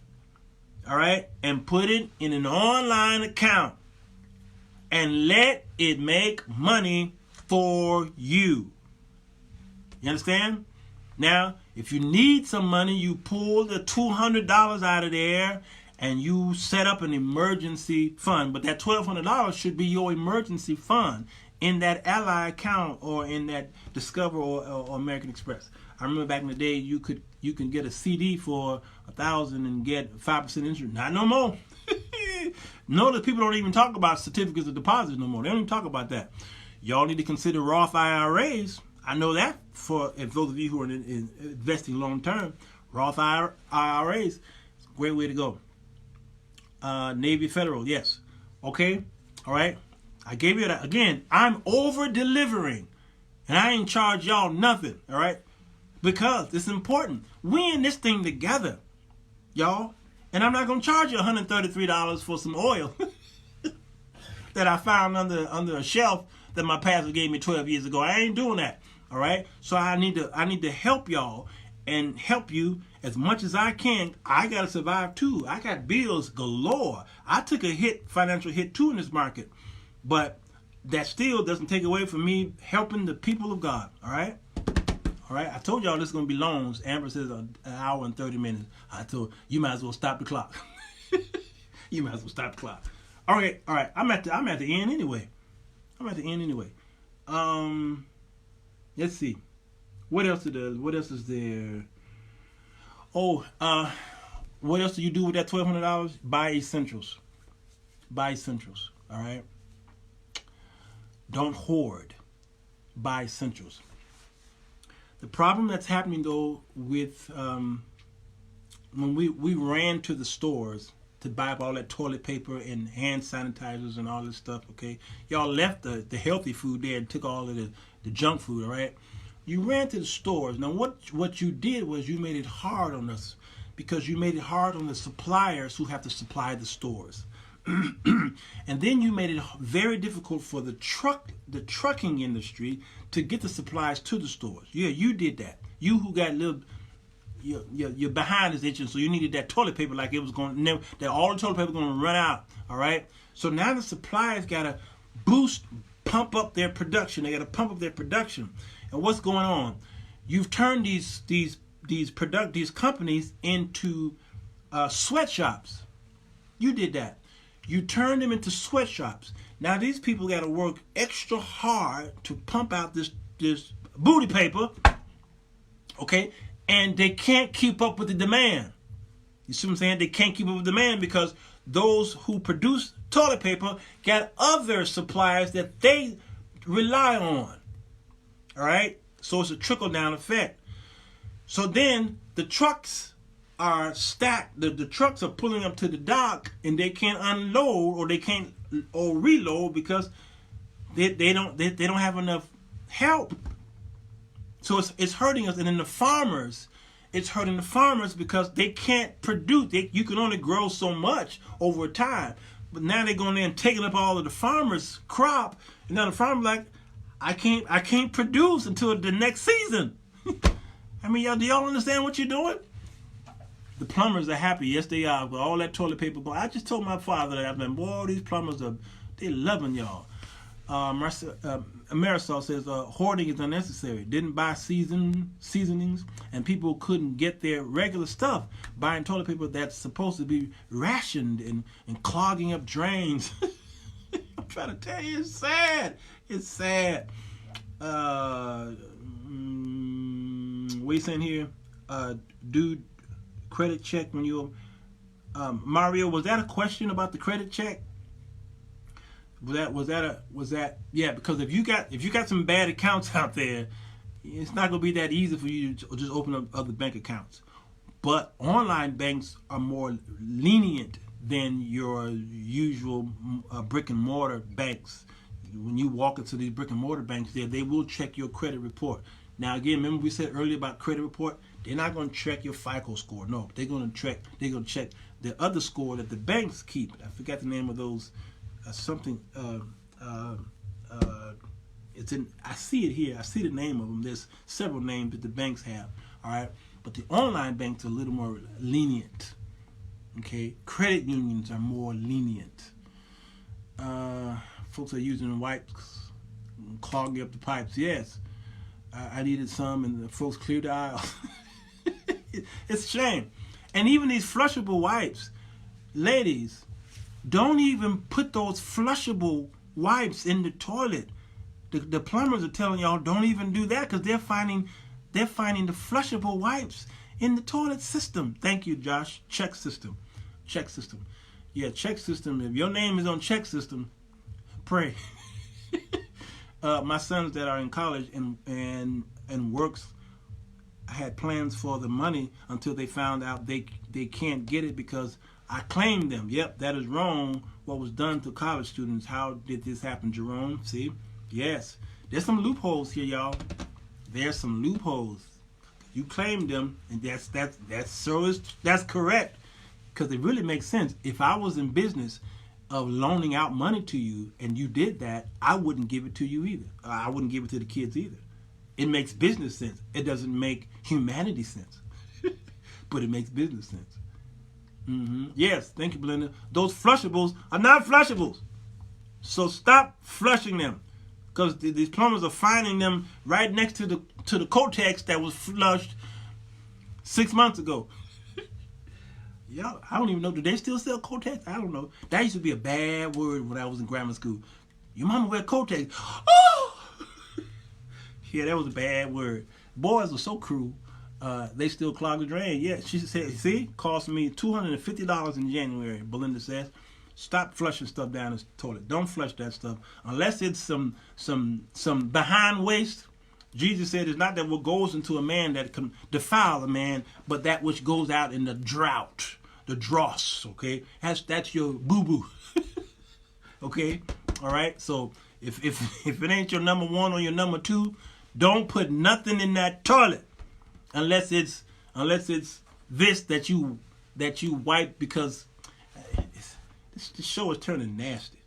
All right, and put it in an online account and let it make money for you. You understand? Now, if you need some money, you pull the $200 out of there and you set up an emergency fund. But that $1,200 should be your emergency fund in that Ally account or in that Discover or American Express. I remember back in the day, you can get a CD for $1,000 and get 5% interest. Not no more. Notice people don't even talk about certificates of deposit no more. They don't even talk about that. Y'all need to consider Roth IRAs. I know that if those of you who are investing long term, Roth IRAs, great way to go. Navy Federal, yes. Okay, all right. I gave you that. Again, I'm over delivering, and I ain't charge y'all nothing. All right. Because it's important. We in this thing together, y'all. And I'm not going to charge you $133 for some oil that I found under a shelf that my pastor gave me 12 years ago. I ain't doing that. All right. So I need to help y'all and help you as much as I can. I got to survive too. I got bills galore. I took a financial hit too in this market. But that still doesn't take away from me helping the people of God. All right. All right, I told y'all this is going to be long. Amber says an hour and 30 minutes. I told you might as well stop the clock. You might as well stop the clock. All right. I'm at the end anyway. Let's see. What else it does? What else is there? Oh, what else do you do with that $1,200? Buy essentials. Buy essentials. All right. Don't hoard. Buy essentials. The problem that's happening though with when we ran to the stores to buy up all that toilet paper and hand sanitizers and all this stuff, okay? Y'all left the healthy food there and took all of the junk food, all right? You ran to the stores. Now, what you did was you made it hard on us because you made it hard on the suppliers who have to supply the stores. And then you made it very difficult for the trucking industry to get the supplies to the stores. Yeah, you did that. You who got little, your behind is itching, so you needed that toilet paper like it was going to never, that all the toilet paper going to run out. All right. So now the suppliers got to pump up their production. They got to pump up their production. And what's going on? You've turned these companies into sweatshops. You did that. You turned them into sweatshops. Now these people got to work extra hard to pump out this booty paper, okay? And they can't keep up with the demand. You see what I'm saying? They can't keep up with demand because those who produce toilet paper got other suppliers that they rely on. All right? So it's a trickle-down effect. So then the trucks are stacked. The trucks are pulling up to the dock and they can't unload or they can't reload because they don't have enough help. So it's hurting us. And then the farmers, it's hurting the farmers because they can't produce. You can only grow so much over time. But now they're going in and taking up all of the farmers' crop. And now the farmer's like, I can't produce until the next season. I mean, do y'all understand what you're doing? The plumbers are happy. Yes, they are. With all that toilet paper going. I just told my father that. I've been, boy, these plumbers they loving y'all. Marisol says hoarding is unnecessary. Didn't buy seasonings, and people couldn't get their regular stuff. Buying toilet paper that's supposed to be rationed and clogging up drains. I'm trying to tell you, it's sad. It's sad. What are you saying here? Dude, credit check when you Mario, was that a question about the credit check? Was that yeah, because if you got some bad accounts out there, it's not gonna be that easy for you to just open up other bank accounts. But online banks are more lenient than your usual brick and mortar banks. When you walk into these brick and mortar banks, they will check your credit report. Now again, remember we said earlier about credit report? They're not going to check your FICO score. No, they're going to check the other score that the banks keep. I forgot the name of those. Something. It's in. I see it here. I see the name of them. There's several names that the banks have. All right, but the online banks are a little more lenient. Okay, credit unions are more lenient. Folks are using wipes, clogging up the pipes. Yes, I needed some, and the folks cleared the aisle. It's a shame. And even these flushable wipes, ladies, don't even put those flushable wipes in the toilet. The plumbers are telling y'all don't even do that because they're finding the flushable wipes in the toilet system. Thank you, Josh. Check system. Yeah, check system. If your name is on check system, pray. My sons that are in college and works had plans for the money until they found out they can't get it because I claimed them. Yep, that is wrong. What was done to college students? How did this happen, Jerome? See? Yes. There's some loopholes here, y'all. There's some loopholes. You claimed them, and that's correct. Because it really makes sense. If I was in business of loaning out money to you and you did that, I wouldn't give it to you either. I wouldn't give it to the kids either. It makes business sense. It doesn't make humanity sense. But it makes business sense. Yes, thank you, Belinda. Those flushables are not flushables. So stop flushing them. Because these plumbers are finding them right next to the Kotex that was flushed 6 months ago. Yeah, I don't even know. Do they still sell Kotex? I don't know. That used to be a bad word when I was in grammar school. Your mama wear Kotex. Oh! Yeah, that was a bad word. boys are so cruel. They still clog the drain. Yeah, she said, see, cost me $250 in January, Belinda says. Stop flushing stuff down the toilet. Don't flush that stuff. Unless it's some behind waste. Jesus said it's not that what goes into a man that can defile a man, but that which goes out in the drought, the dross, okay? That's your boo-boo. Okay? All right? So if it ain't your number one or your number two, don't put nothing in that toilet unless it's this that you wipe, because this show is turning nasty.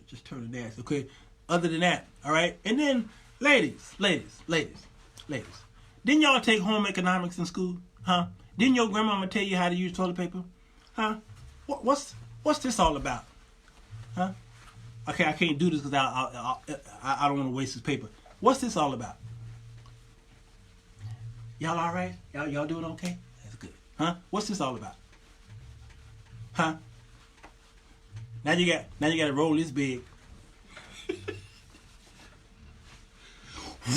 Just turning nasty. Okay? Other than that, all right? And then ladies. Didn't y'all take home economics in school? Huh? Didn't your grandmama tell you how to use toilet paper? Huh? What's this all about? Huh? Okay, I can't do this because I don't want to waste this paper. What's this all about? Y'all all right? Y'all doing okay? That's good. Huh? What's this all about? Huh? Now you got to roll this big.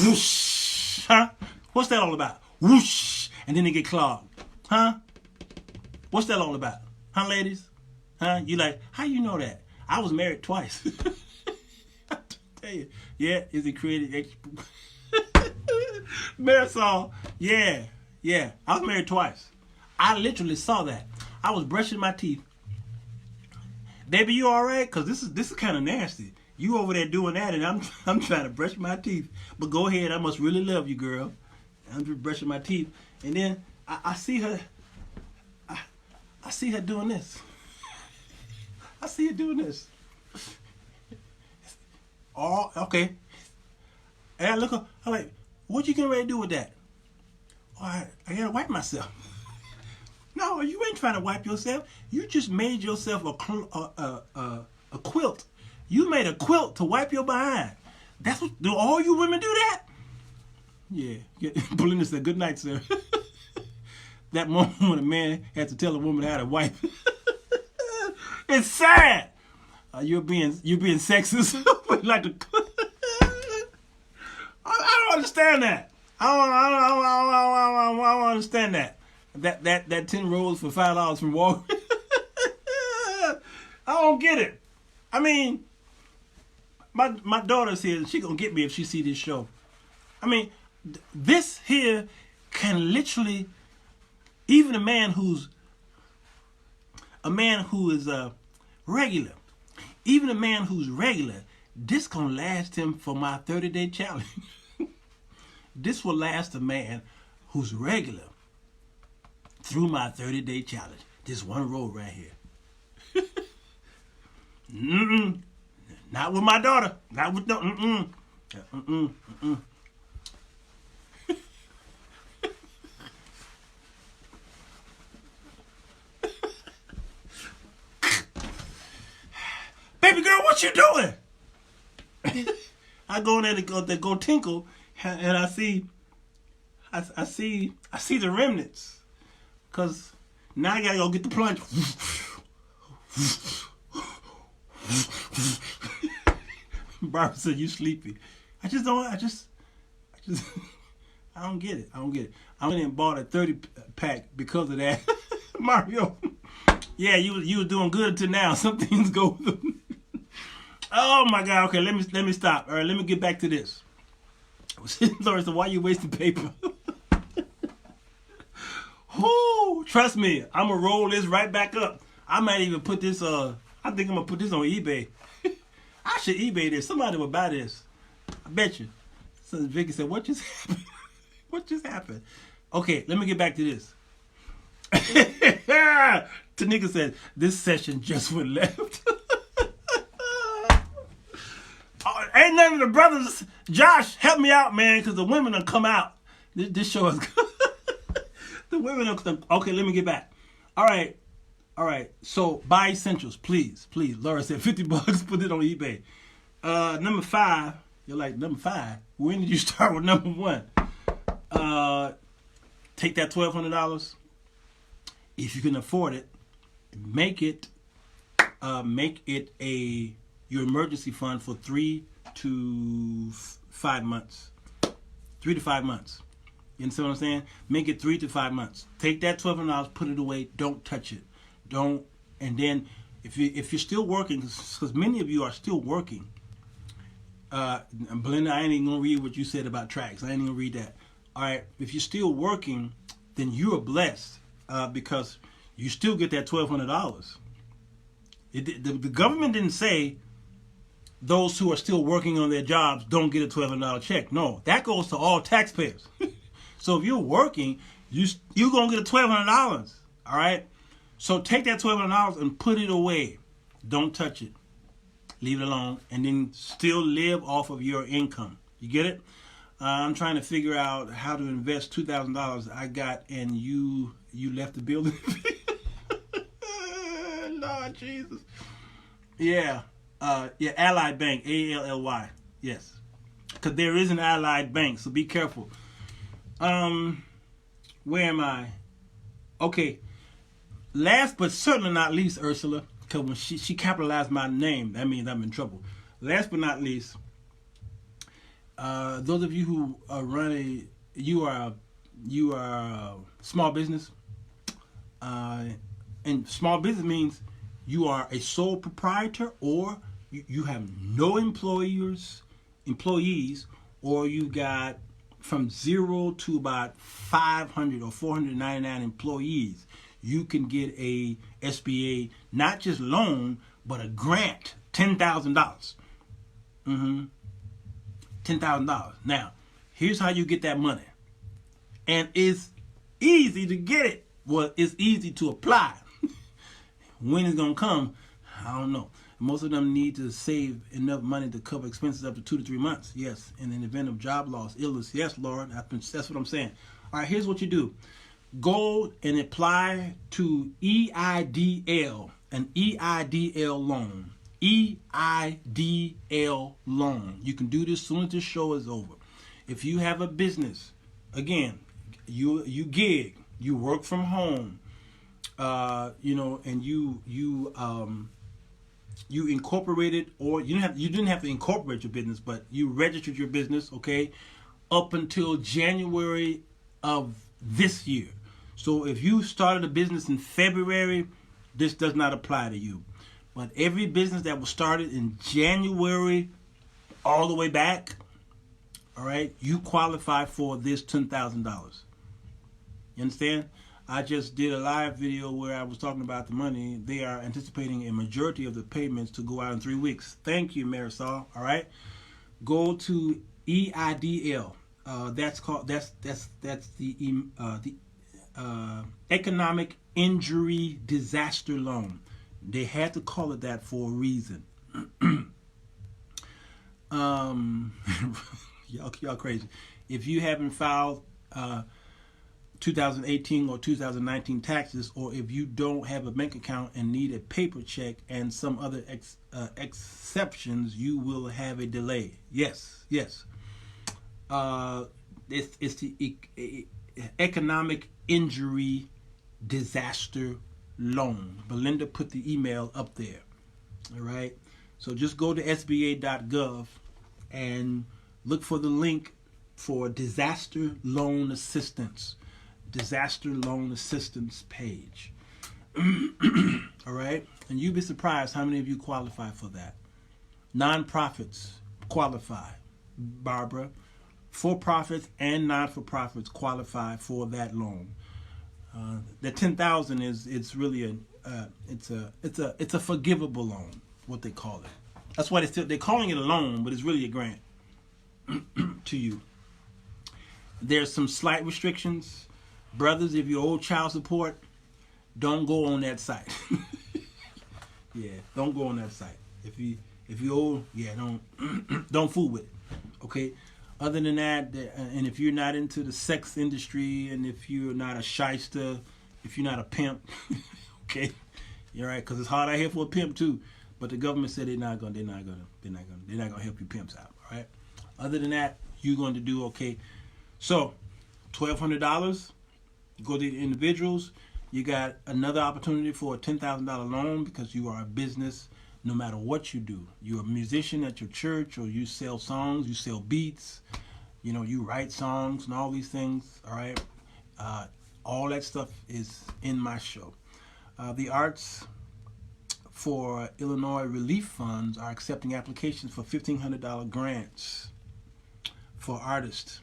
Whoosh, huh? What's that all about? Whoosh, and then they get clogged, huh? What's that all about, huh, ladies? Huh? You like? How you know that? I was married twice. I tell you, yeah. Is it created? Marisol, yeah. I was married twice. I literally saw that. I was brushing my teeth. Baby, you all right? Cause this is kind of nasty. You over there doing that, and I'm trying to brush my teeth. But go ahead, I must really love you, girl. I'm just brushing my teeth, and then I see her. I see her doing this. I see her doing this. Oh, okay. And I look up. I'm like, what you getting ready to do with that? Oh, I gotta wipe myself. No, you ain't trying to wipe yourself. You just made yourself a quilt. You made a quilt to wipe your behind. That's what, do all you women do that? Yeah. Belinda said, good night, sir. That moment when a man had to tell a woman how to wipe. It's sad. You're being sexist. Like the, I don't understand that. I don't understand that. That 10 rolls for $5 from Walgreens. I don't get it. I mean, my daughter's here. She gonna get me if she see this show. I mean, this here can literally, even a man who is regular, even a man who's regular, this gonna last him for my 30-day challenge. This will last a man who's regular through my 30-day challenge. This one roll right here. Not with my daughter. Not with no. Baby girl, what you doing? I go in there to go tinkle, and I see the remnants, cause now I gotta go get the plunge. Barbara said, "You sleepy?" I don't get it. I went and bought a 30-pack because of that. Mario, yeah, you was doing good until now. Some things go. Oh my God. Okay, let me stop. All right, let me get back to this. Laura said, "Why you wasting paper?" Whoo, trust me, I'm gonna roll this right back up. I might even put this. I think I'm gonna put this on eBay. I should eBay this. Somebody will buy this. I bet you. So Vicky said, "What just happened?" What just happened? Okay, let me get back to this. Tanika said, "This session just went left." Ain't none of the brothers. Josh, help me out, man, because the women will come out. This show is good. The women will come. Okay, let me get back. All right. So buy essentials, please. Laura said $50. Put it on eBay. Number 5. You're like, number 5? When did you start with number 1? Take that $1,200. If you can afford it, make it your emergency fund for 3 to 5 months. 3 to 5 months. You understand what I'm saying? Make it 3 to 5 months. Take that $1,200, put it away. Don't touch it. Don't. And then if you're still working, because many of you are still working. Belinda, I ain't even gonna read what you said about tracks. I ain't even gonna read that. All right. If you're still working, then you are blessed because you still get that $1,200. The government didn't say those who are still working on their jobs don't get a $1,200 check. No, that goes to all taxpayers. So if you're working, you're going to get a $1,200. All right? So take that $1,200 and put it away. Don't touch it. Leave it alone. And then still live off of your income. You get it? I'm trying to figure out how to invest $2,000 I got, and you left the building. Lord Jesus. Yeah. Allied Bank, ALLY. Yes. Because there is an Allied Bank, so be careful. Where am I? Okay. Last but certainly not least, Ursula, because when she capitalized my name, that means I'm in trouble. Last but not least, those of you who run you are a small business, and small business means you are a sole proprietor, or you have no employees, or you got from 0 to about 500 or 499 employees. You can get a SBA, not just loan, but a grant, $10,000. $10,000. Now, here's how you get that money. And it's easy to get it. Well, it's easy to apply. When it's going to come, I don't know. Most of them need to save enough money to cover expenses up to 2 to 3 months. Yes, in the event of job loss, illness. Yes, Lord, that's what I'm saying. All right, here's what you do. Go and apply to EIDL, an EIDL loan. EIDL loan. You can do this as soon as this show is over. If you have a business, again, you gig, you work from home, and you incorporated, or you didn't have to incorporate your business, but you registered your business, okay, up until January of this year. So if you started a business in February, this does not apply to you. But every business that was started in January all the way back, all right, you qualify for this $10,000. You understand? I just did a live video where I was talking about the money. They are anticipating a majority of the payments to go out in 3 weeks. Thank you, Marisol. All right, go to EIDL. That's the Economic Injury Disaster Loan. They had to call it that for a reason. Y'all crazy. If you haven't filed 2018 or 2019 taxes, or if you don't have a bank account and need a paper check and some other exceptions, you will have a delay. Yes. It's the Economic Injury Disaster Loan. Belinda put the email up there. All right. So just go to sba.gov and look for the link for disaster loan assistance. Disaster loan assistance page. All right. And you'd be surprised how many of you qualify for that. Non-profits qualify, Barbara. For-profits and non-for-profits qualify for that loan. The $10,000 it's really it's a forgivable loan, what they call it. That's why they're calling it a loan, but it's really a grant to you. There's some slight restrictions, brothers. If you owe child support, don't go on that site. Yeah, don't go on that site. If you owe, don't fool with it. Okay. Other than that, and if you're not into the sex industry, and if you're not a shyster, if you're not a pimp, okay, you're right, because it's hard out here for a pimp too. But the government said they're not gonna help you pimps out. All right. Other than that, you're going to do okay. So, $1,200. Go to the individuals. You got another opportunity for a $10,000 loan because you are a business. No matter what you do, you're a musician at your church, or you sell songs, you sell beats, you write songs and all these things. All right, all that stuff is in my show. The Arts for Illinois Relief Funds are accepting applications for $1,500 grants for artists.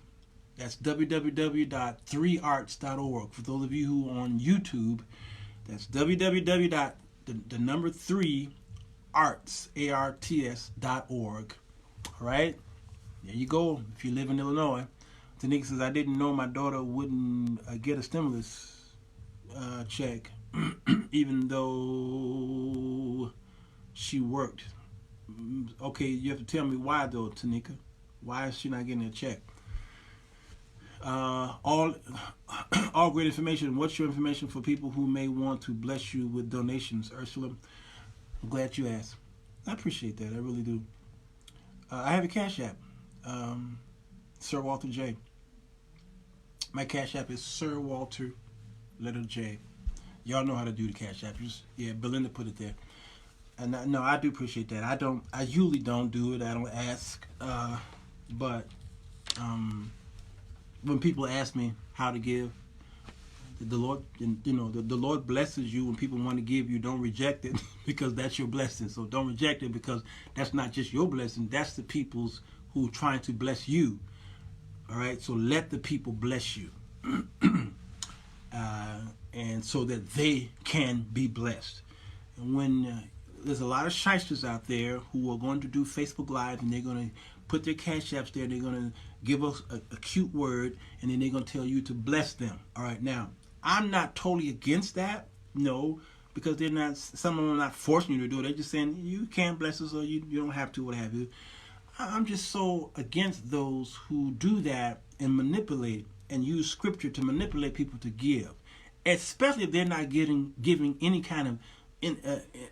That's www.3arts.org. For those of you who are on YouTube, that's www.3arts.org. All right? There you go. If you live in Illinois. Tanika says, I didn't know my daughter wouldn't get a stimulus check even though she worked. Okay, you have to tell me why though, Tanika. Why is she not getting a check? All great information. What's your information for people who may want to bless you with donations, Ursula? I'm glad you asked. I appreciate that. I really do. I have a CashApp, Sirwalterj. My CashApp is Sirwalter, letter J. Y'all know how to do the CashApp. Belinda put it there. And I do appreciate that. I usually don't do it. I don't ask. But when people ask me how to give, the Lord, the Lord blesses you when people want to give you. Don't reject it because that's your blessing. So don't reject it because that's not just your blessing. That's the people's who are trying to bless you. All right. So let the people bless you, and so that they can be blessed. And when there's a lot of shysters out there who are going to do Facebook Live and they're going to put their cash apps there. They're going to give us a cute word, and then they're going to tell you to bless them. All right, now, I'm not totally against that, no, because they're not. Some of them are not forcing you to do it. They're just saying you can't bless us or you don't have to, what have you. I'm just so against those who do that and manipulate and use scripture to manipulate people to give, especially if they're not giving any kind of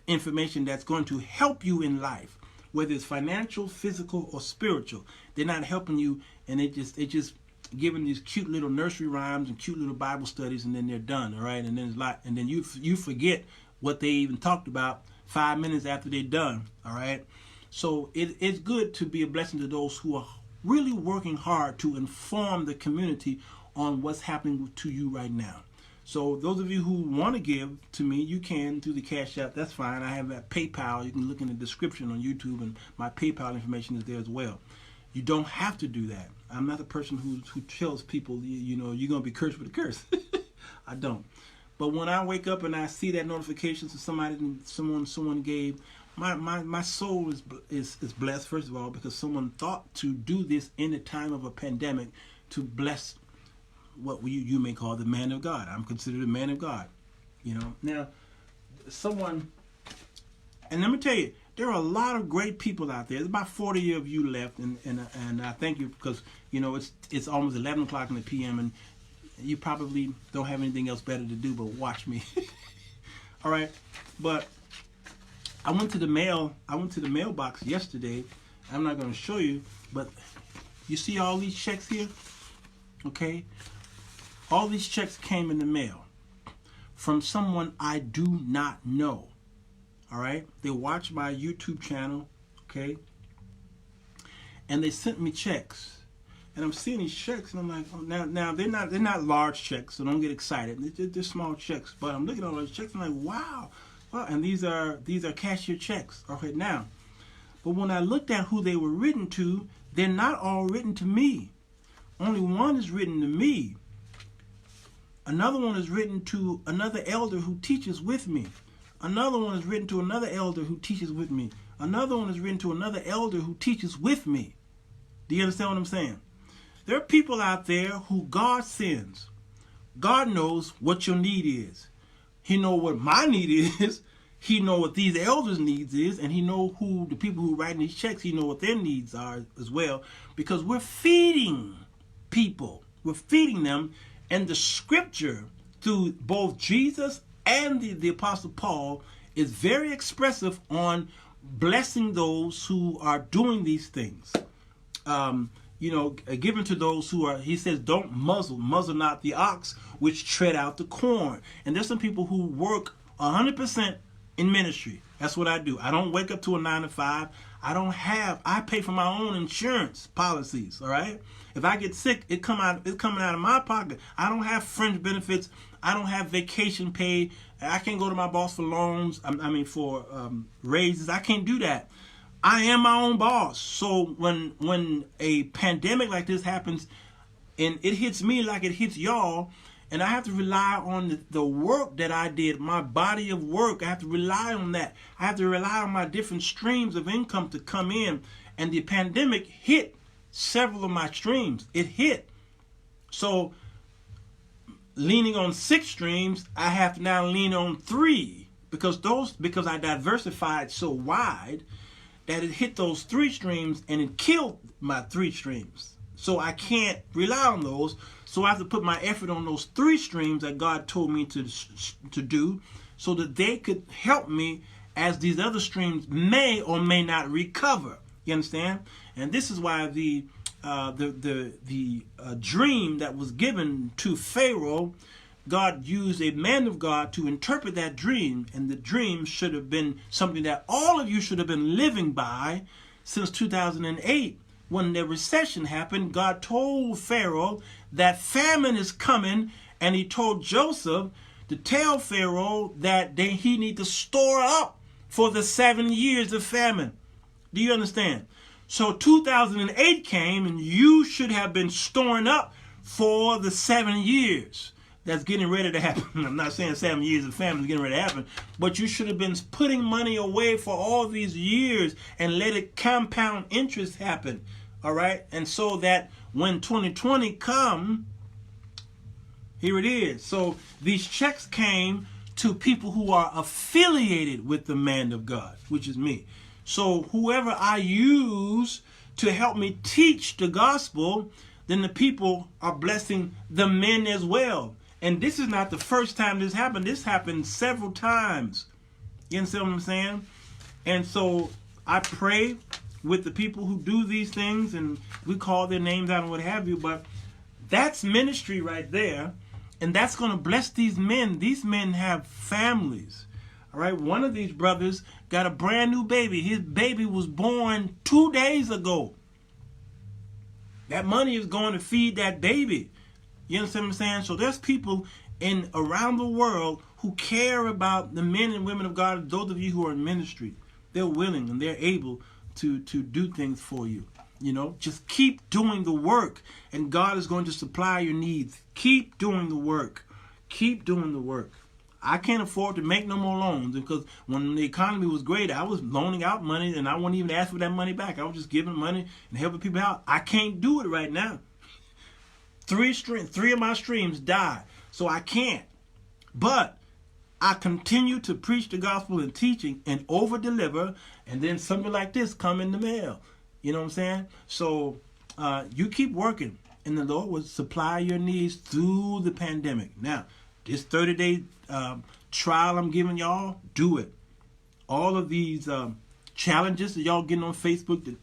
information that's going to help you in life, whether it's financial, physical, or spiritual. They're not helping you, and it just giving these cute little nursery rhymes and cute little Bible studies, and then they're done. All right, and then you forget what they even talked about 5 minutes after they're done. All right, so it's good to be a blessing to those who are really working hard to inform the community on what's happening to you right now. So those of you who want to give to me, you can through the Cash App. That's fine. I have that PayPal. You can look in the description on YouTube, and my PayPal information is there as well. You don't have to do that. I'm not the person who tells people, you're going to be cursed with a curse. I don't. But when I wake up and I see that notification to someone gave, my soul is blessed, first of all, because someone thought to do this in the time of a pandemic to bless what you may call the man of God. I'm considered a man of God. Now, and let me tell you, there are a lot of great people out there. There's about 40 of you left, and I thank you because it's almost 11 o'clock in the p.m. and you probably don't have anything else better to do but watch me. All right, but I went to the mailbox yesterday. I'm not going to show you, but you see all these checks here? Okay, all these checks came in the mail from someone I do not know. All right, they watch my YouTube channel, okay, and they sent me checks, and I'm seeing these checks, and I'm like, oh, now they're not large checks, so don't get excited. They're small checks, but I'm looking at all those checks, and I'm like, wow, and these are cashier checks. Okay, now, but when I looked at who they were written to, they're not all written to me. Only one is written to me. Another one is written to another elder who teaches with me. Another one is written to another elder who teaches with me. Another one is written to another elder who teaches with me. Do you understand what I'm saying? There are people out there who God sends. God knows what your need is. He knows what my need is. He knows what these elders' needs is. And he knows who the people who write these checks, he knows what their needs are as well. Because we're feeding people. We're feeding them. And the scripture through both Jesus and the Apostle Paul is very expressive on blessing those who are doing these things. Given to those who are, he says, don't muzzle not the ox, which tread out the corn. And there's some people who work 100% in ministry, That's what I do. I don't wake up to a 9 to 5. I pay for my own insurance policies, all right? If I get sick, it's coming out of my pocket. I don't have fringe benefits. I don't have vacation pay. I can't go to my boss for loans. For raises. I can't do that. I am my own boss. So when a pandemic like this happens, and it hits me like it hits y'all, and I have to rely on the work that I did, my body of work. I have to rely on that. I have to rely on my different streams of income to come in. And the pandemic hit several of my streams. It hit. So leaning on 6 streams, I have to now lean on 3 because I diversified so wide that it hit those 3 streams and it killed my 3 streams. So I can't rely on those. So I have to put my effort on those 3 streams that God told me to do, so that they could help me as these other streams may or may not recover. You understand? And this is why the dream that was given to Pharaoh, God used a man of God to interpret that dream, and the dream should have been something that all of you should have been living by since 2008. When the recession happened, God told Pharaoh that famine is coming, and he told Joseph to tell Pharaoh that he need to store up for the 7 years of famine. Do you understand? So 2008 came, and you should have been storing up for the 7 years that's getting ready to happen. I'm not saying 7 years of famine is getting ready to happen, but you should have been putting money away for all these years and let it compound interest happen. All right? And so that when 2020 come, here it is. So these checks came to people who are affiliated with the man of God, which is me. So whoever I use to help me teach the gospel, then the people are blessing the men as well. And this is not the first time this happened. This happened several times. You understand what I'm saying? And so I pray with the people who do these things, and we call their names out and what have you, but that's ministry right there, and that's going to bless these men. These men have families. All right, one of these brothers got a brand new baby. His baby was born 2 days ago. That money is going to feed that baby. You understand what I'm saying? So there's people around the world who care about the men and women of God. Those of you who are in ministry, they're willing and they're able to do things for you. You know, just keep doing the work, and God is going to supply your needs. Keep doing the work. Keep doing the work. I can't afford to make no more loans, because when the economy was great, I was loaning out money, and I wouldn't even ask for that money back. I was just giving money and helping people out. I can't do it right now. 3 of my streams died, so I can't. But I continue to preach the gospel and teaching and over-deliver, and then something like this come in the mail. You know what I'm saying? So you keep working, and the Lord will supply your needs through the pandemic. Now, this 30-day trial I'm giving y'all, do it. All of these challenges that y'all getting on Facebook,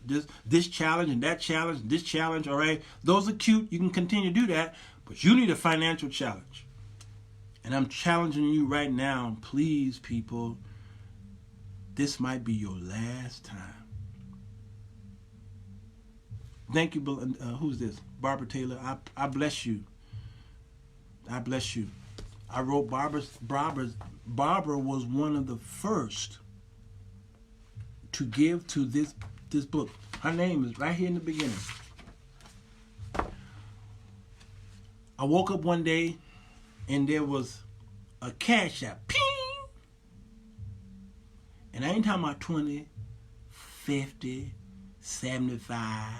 this challenge and that challenge, this challenge, all right? Those are cute. You can continue to do that, but you need a financial challenge. And I'm challenging you right now, please, people, this might be your last time. Thank you. Who's this? Barbara Taylor. I bless you. I bless you. I wrote Barbara was one of the first to give to this book. Her name is right here in the beginning. I woke up one day and there was a CashApp. Ping! And I ain't talking about 20, 50, 75,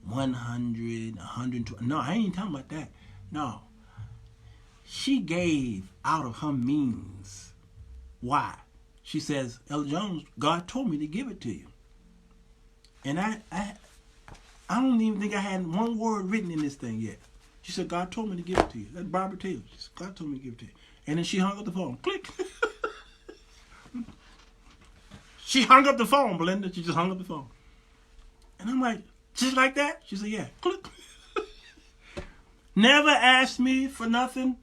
100, 120. No, I ain't talking about that. No. She gave out of her means. Why? She says, Ella Jones, God told me to give it to you. And I don't even think I had one word written in this thing yet. She said, God told me to give it to you. That's Barbara Taylor. She said, God told me to give it to you. And then she hung up the phone. Click. She hung up the phone, Belinda. She just hung up the phone. And I'm like, just like that? She said, yeah. Click. Never asked me for nothing.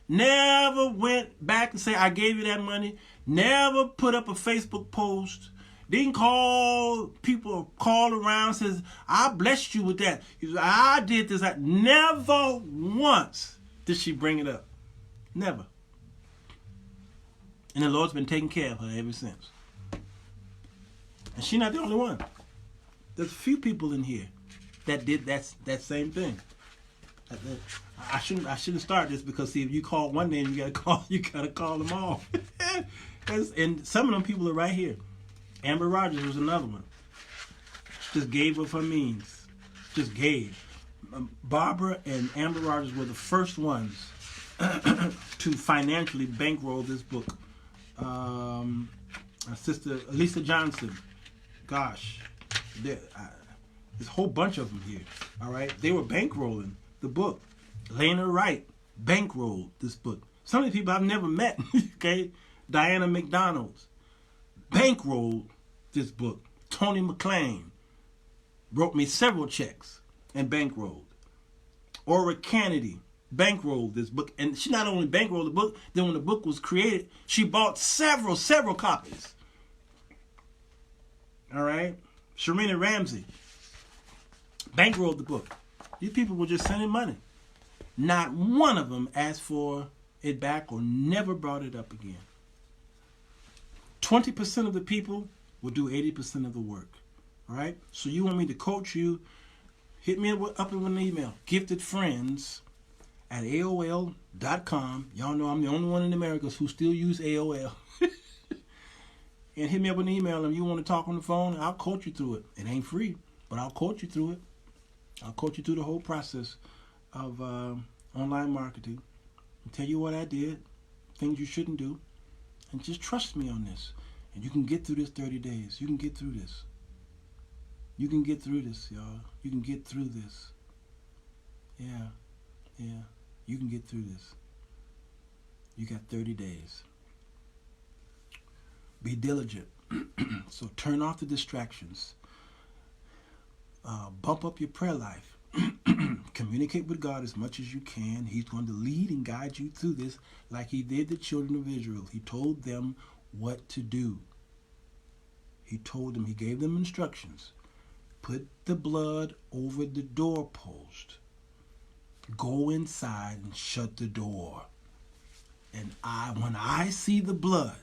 Never went back and say, I gave you that money. Never put up a Facebook post. Didn't call people, call around, says, I blessed you with that. He said, I did this. Never once did she bring it up. Never. And the Lord's been taking care of her ever since. And she's not the only one. There's a few people in here that did that same thing. I shouldn't start this because see, if you call one name, you gotta call them all. And some of them people are right here. Amber Rogers was another one. Just gave of her means. Just gave. Barbara and Amber Rogers were the first ones to financially bankroll this book. Sister Lisa Johnson. Gosh. There's a whole bunch of them here. All right? They were bankrolling the book. Lena Wright bankrolled this book. Some of the people I've never met. Okay? Diana McDonald's bankrolled this book. Tony McClain wrote me several checks and bankrolled. Ora Kennedy bankrolled this book. And she not only bankrolled the book, then when the book was created, she bought several copies. All right? Sharina Ramsey bankrolled the book. These people were just sending money. Not one of them asked for it back or never brought it up again. 20% of the people will do 80% of the work. All right? So you want me to coach you, hit me up with an email, giftedfriends@aol.com. Y'all know I'm the only one in America who still use AOL. And hit me up with an email and you want to talk on the phone, I'll coach you through it. It ain't free, but I'll coach you through it. I'll coach you through the whole process of online marketing and tell you what I did, things you shouldn't do, and just trust me on this. And you can get through this 30 days. You can get through this. You can get through this, y'all. You can get through this. Yeah. You can get through this. You got 30 days. Be diligent. So turn off the distractions. Bump up your prayer life. Communicate with God as much as you can. He's going to lead and guide you through this like he did the children of Israel. He told them what to do. He told them, he gave them instructions. Put the blood over the doorpost. Go inside and shut the door. And when I see the blood,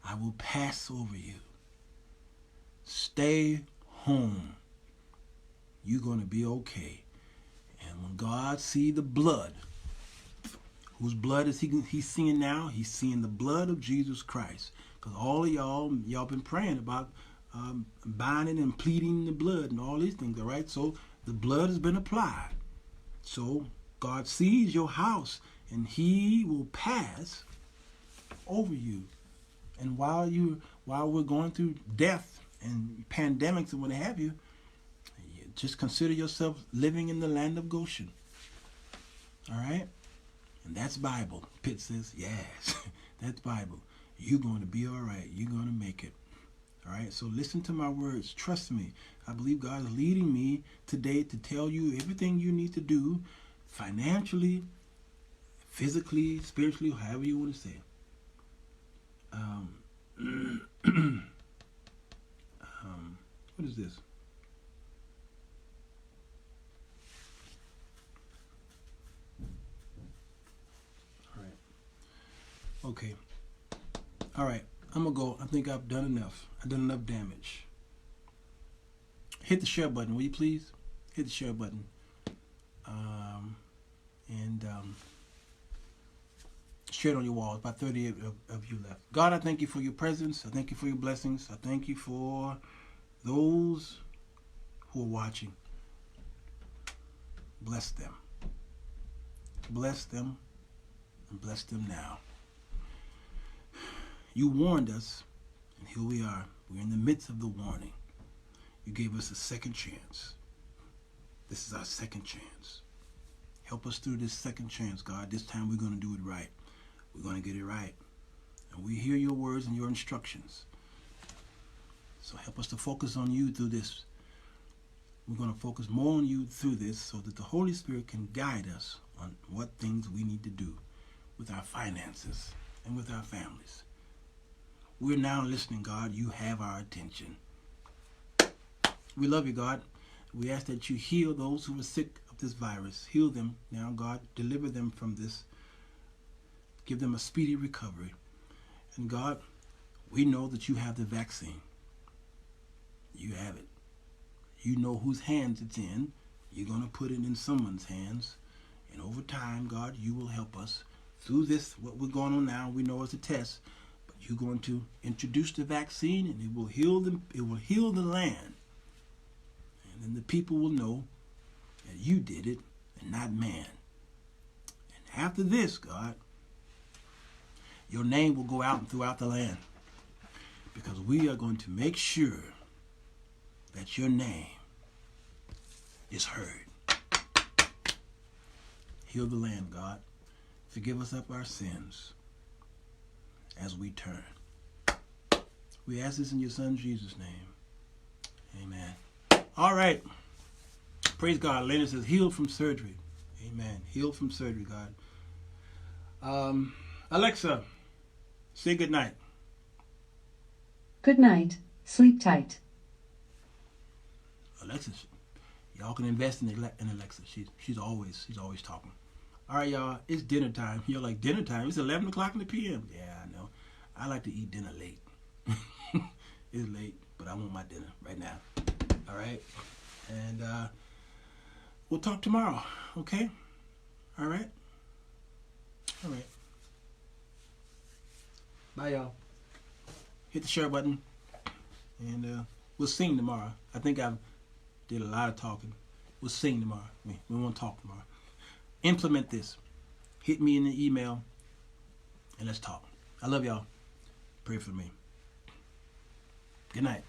I will pass over you. Stay home. You're going to be okay. And when God see the blood, whose blood is he's seeing now? He's seeing the blood of Jesus Christ. Because all of y'all been praying about binding and pleading the blood and all these things, all right? So the blood has been applied. So God sees your house and he will pass over you. And while we're going through death and pandemics and what have you, just consider yourself living in the land of Goshen. All right? And that's Bible. Pitt says, yes, that's Bible. You're going to be all right. You're going to make it. All right? So listen to my words. Trust me. I believe God is leading me today to tell you everything you need to do financially, physically, spiritually, however you want to say it. What is this? All right. Okay. All right. I'm going to go. I think I've done enough. I've done enough damage. Hit the share button, will you please? Hit the share button. Share it on your wall. About 38 of you left. God, I thank you for your presence. I thank you for your blessings. I thank you for those who are watching. Bless them. Bless them and bless them now. You warned us, and here we are. We're in the midst of the warning. You gave us a second chance. This is our second chance. Help us through this second chance, God. This time we're going to do it right. We're going to get it right. And we hear your words and your instructions. So help us to focus on you through this. We're going to focus more on you through this so that the Holy Spirit can guide us on what things we need to do with our finances and with our families. We're now listening, God. You have our attention. We love you, God. We ask that you heal those who are sick of this virus. Heal them now, God. Deliver them from this. Give them a speedy recovery. And God, we know that you have the vaccine. You have it. You know whose hands it's in. You're going to put it in someone's hands. And over time, God, you will help us through this, what we're going on now. We know it's a test. But you're going to introduce the vaccine, and it will heal them. It will heal the land. And then the people will know that you did it and not man. And after this, God, your name will go out throughout the land, because we are going to make sure that your name is heard. Heal the land, God. Forgive us of our sins as we turn. We ask this in your Son Jesus' name. Amen. All right. Praise God. Lena says, healed from surgery. Amen. Healed from surgery, God. Alexa, say good night. Good night. Sleep tight. Alexa, y'all can invest in Alexa. She's always talking. All right, y'all. It's dinner time. You're like, dinner time? It's 11 o'clock in the p.m. Yeah, I know. I like to eat dinner late. It's late, but I want my dinner right now. All right? And we'll talk tomorrow, okay? All right? All right. Bye, y'all. Hit the share button. And we'll sing tomorrow. I think I did a lot of talking. We'll sing tomorrow. We won't talk tomorrow. Implement this. Hit me in the email, and let's talk. I love y'all. Pray for me. Good night.